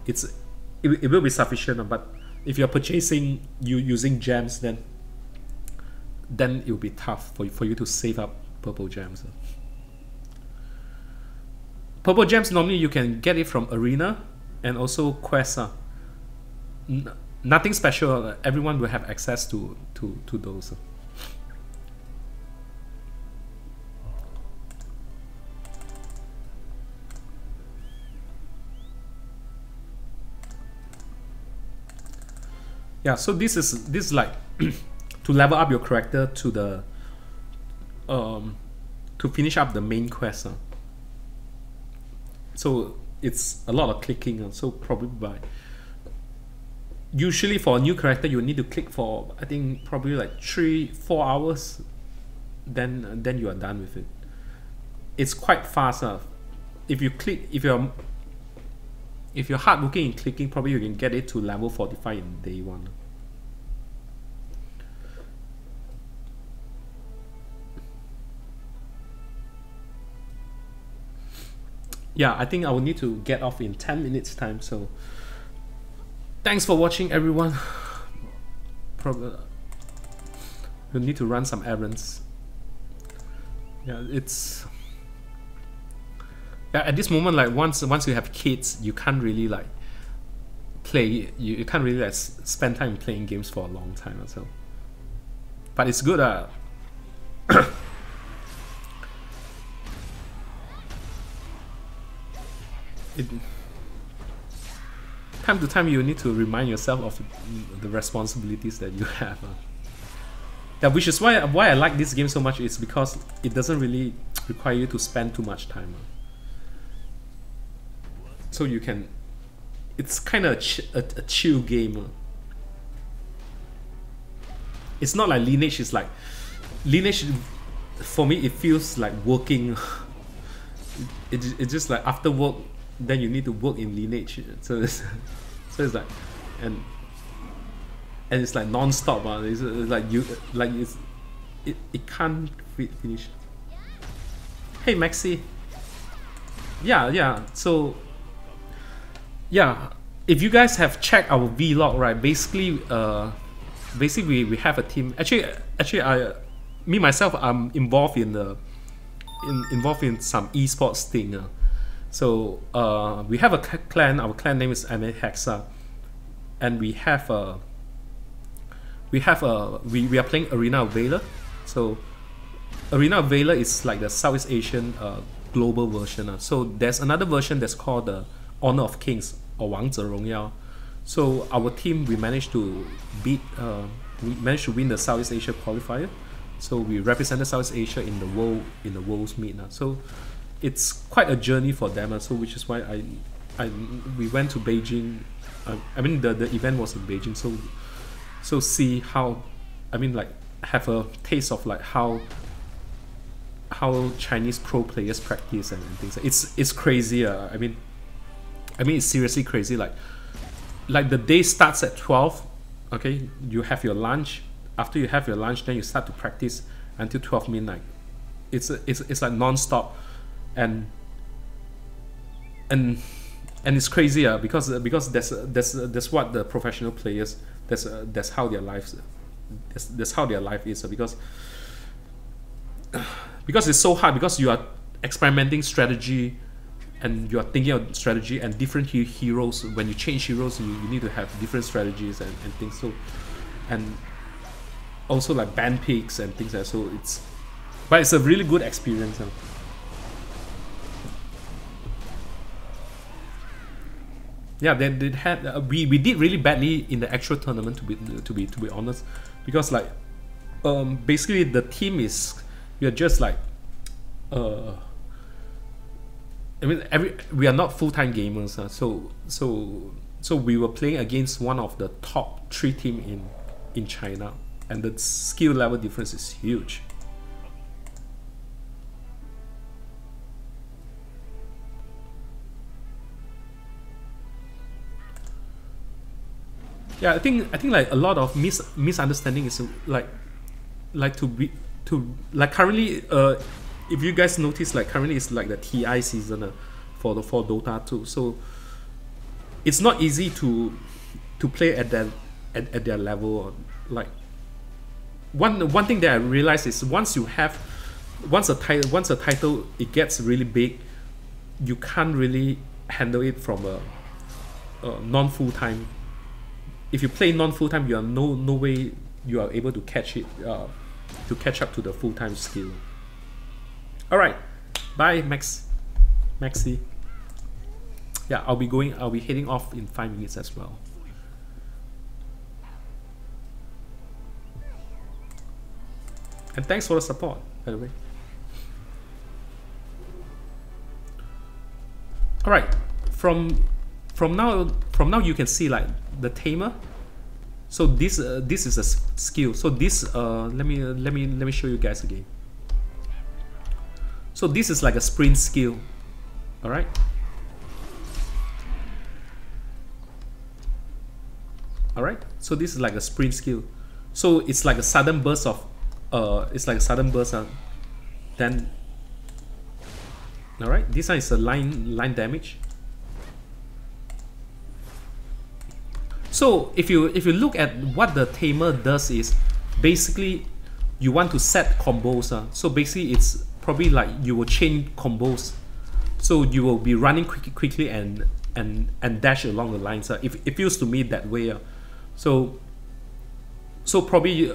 It will be sufficient, but if you're purchasing using gems, then it will be tough for you to save up purple gems. Purple gems normally you can get it from arena and also quests. Nothing special. Everyone will have access to those. Yeah, so this is like to level up your character to the to finish up the main quest. So it's a lot of clicking. So probably usually for a new character you need to click for I think probably like 3-4 hours. Then you are done with it. It's quite fast. If you click, if you're hardworking in clicking, probably you can get it to level 45 in day 1. Yeah, I think I will need to get off in 10 minutes time, so thanks for watching everyone. Probably we'll need to run some errands. Yeah, at this moment, like once you have kids, you can't really like play. You can't really like spend time playing games for a long time or so. But it's good. Time to time, you need to remind yourself of the responsibilities that you have. Yeah, which is why I like this game so much. Is because it doesn't really require you to spend too much time. So you can, it's kind of a chill game. It's not like Lineage. It's like Lineage, for me it feels like working. It's just like after work, then you need to work in Lineage. So it's like, and it's like non-stop. It's like it can't finish. Hey Maxi. Yeah. So yeah, if you guys have checked our vlog, right? Basically, we have a team. Actually, me myself, I'm involved in some esports thing. So we have a clan. Our clan name is MA Hexa, and we are playing Arena of Valor. So Arena of Valor is like the Southeast Asian global version. So there's another version that's called the Honor of Kings or 王者荣耀. So our team, we managed to win the Southeast Asia qualifier. So we represented Southeast Asia in the world's meet. So it's quite a journey for them. So which is why we went to Beijing. I mean the event was in Beijing. So see how, I mean like have a taste of like how Chinese pro players practice and things. It's crazy. I mean it's seriously crazy. Like the day starts at 12. Okay, you have your lunch. After you have your lunch, then you start to practice until 12 midnight. It's like non-stop, and it's crazy. Because that's what the professional players. That's how their lives. That's how their life is. Because it's so hard, because you are experimenting strategy and you're thinking of strategy and different heroes. When you change heroes, you need to have different strategies and things. So, and also like band picks and things like that. So but it's a really good experience. Yeah, they had we did really badly in the actual tournament, to be honest, because like basically the team is, we're just like I mean we are not full-time gamers, so we were playing against one of the top 3 team in China, and the skill level difference is huge. Yeah, I think like a lot of misunderstanding is like currently, if you guys notice, like currently it's like the TI season for Dota 2, so it's not easy to play at their level. Like one thing that I realized is once a title it gets really big, you can't really handle it from a non full-time. If you play non full-time, you are no way you are able to catch up to the full-time skill. All right, bye Maxi. Yeah, I'll be heading off in 5 minutes as well. And thanks for the support, by the way. All right, from now you can see like the Tamer. So this is a skill. So this let me show you guys again. So this is like a sprint skill. All right. All right. So this is like a sprint skill. So it's like a sudden burst of then. All right. This one is a line damage. So if you look at what the Tamer does is basically you want to set combos. So basically it's probably like you will chain combos. So you will be running quickly and dash along the lines. If it feels to me that way. So probably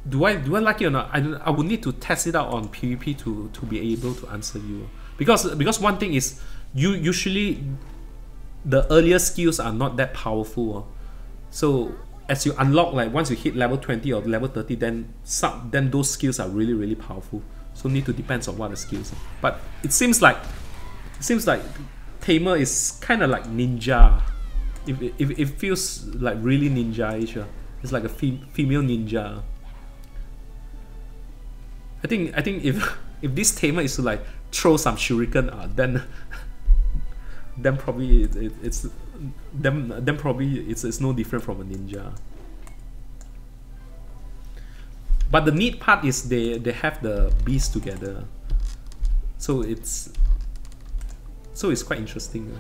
do I like it or not? I would need to test it out on PvP to be able to answer you. Because one thing is usually the earlier skills are not that powerful. So as you unlock, like once you hit level 20 or level 30, then those skills are really powerful. So need to depends on what the skills are. But it seems like Tamer is kind of like ninja. It feels like really ninja-ish. It's like a female ninja. I think if this Tamer is to like throw some shuriken, then probably it's no different from a ninja. But the neat part is they have the beasts together, so it's quite interesting.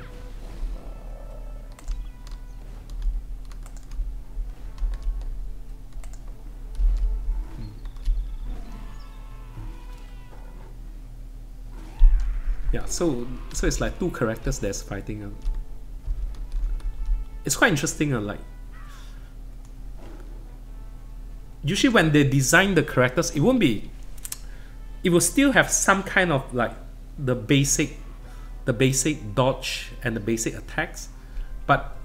Yeah, so it's like 2 characters that's fighting. It's quite interesting. Like usually when they design the characters, it will still have some kind of like the basic dodge and the basic attacks, but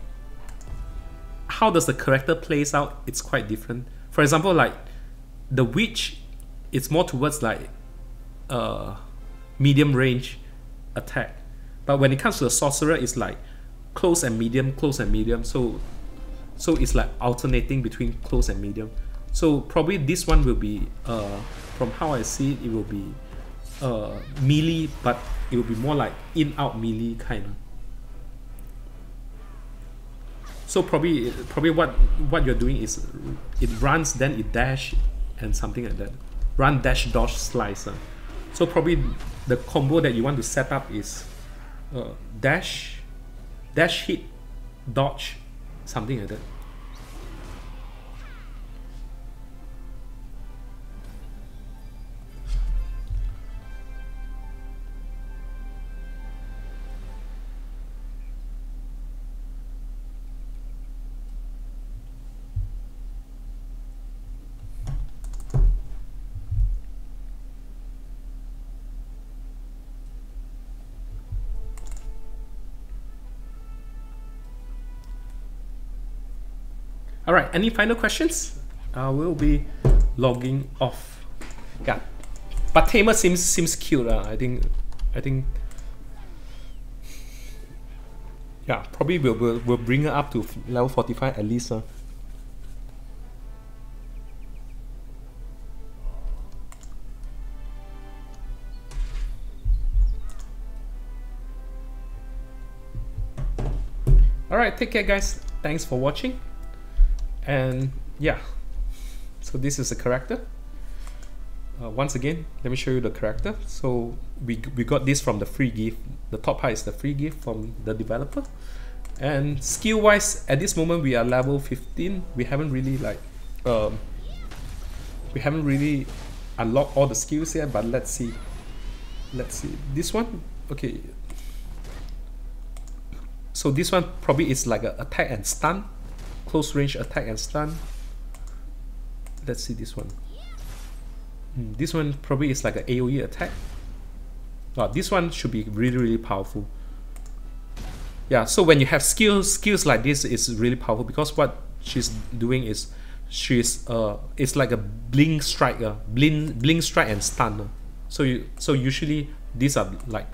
how does the character plays out, it's quite different. For example, like the witch, it's more towards like medium range attack, but when it comes to the sorcerer, it's like close and medium. So it's like alternating between close and medium. So probably this one will be from how I see it will be melee, but it will be more like in-out melee kind of. So probably what you're doing is it runs, then it dash and something like that. Run, dash, dodge, slice. So probably the combo that you want to set up is dash, hit, dodge, something like that. All right, any final questions? I will be logging off. Yeah, but Tamer seems cute. I think. Yeah, probably we'll bring her up to level 45 at least. Alright, take care guys. Thanks for watching. And yeah, so this is the character. Once again, let me show you the character. So we got this from the free gift. The top part is the free gift from the developer. And skill wise, at this moment we are level 15. We haven't really unlocked all the skills yet, but let's see. This one, okay. So this one probably is like a attack and stun, close range attack and stun. Let's see this one. This one probably is like an AoE attack. This one should be really powerful. Yeah, so when you have skills like this, it's really powerful because what she's doing is it's like a blink strike, blink strike and stun. So usually these are like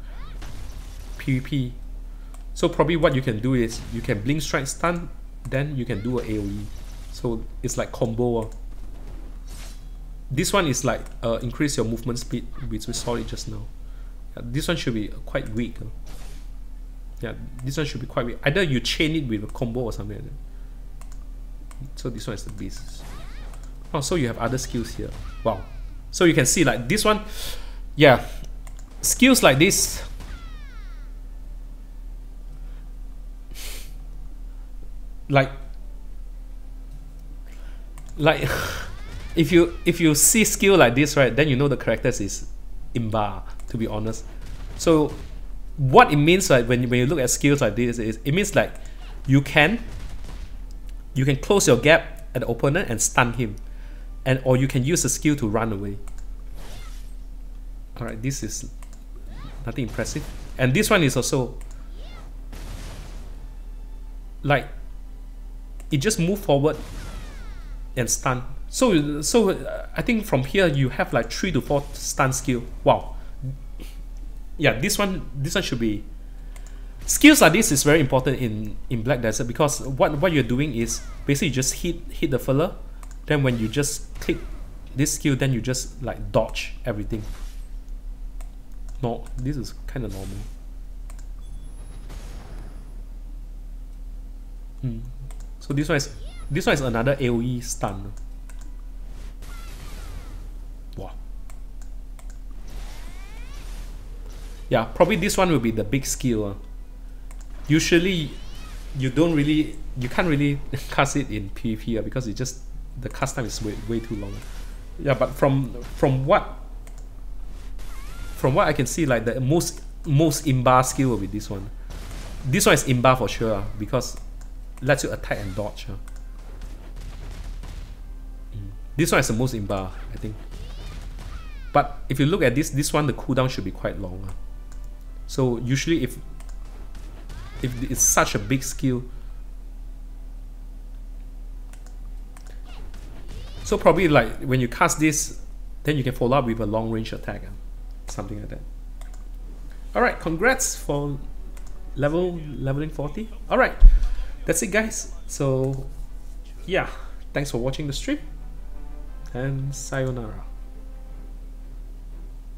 PvP. So probably what you can do is you can blink strike stun, then you can do a AoE. So it's like combo. This one is like increase your movement speed, which we saw it just now. This one should be quite weak. Yeah, this one should be quite weak. Either you chain it with a combo or something like that. So this one is the beast. Oh, so you have other skills here. Wow. So you can see like this one, yeah, skills like this. Like if you see skill like this, right, then you know the characters is imba, to be honest. So what it means, like when you look at skills like this, is it means like you can close your gap at the opponent and stun him, or you can use the skill to run away. Alright, this is nothing impressive. And this one is also like it just move forward and stun. So I think from here you have like 3 to 4 stun skill. Wow. Yeah, this one should be skills like this is very important in Black Desert, because what you're doing is basically just hit the fella, then when you just click this skill, then you just like dodge everything. No, this is kind of normal. So this one is another AoE stun. Wow. Yeah, probably this one will be the big skill. Usually you can't really cast it in PvP because it just, the cast time is way too long. Yeah, but from what I can see, like the most imba skill will be this one. This one is imba for sure because lets you attack and dodge. This one is the most imba, I think. But if you look at this one, the cooldown should be quite long. So usually if it's such a big skill, so probably like when you cast this, then you can follow up with a long range attack, something like that. Alright, congrats for leveling 40. Alright, that's it guys. So yeah, thanks for watching the stream and sayonara.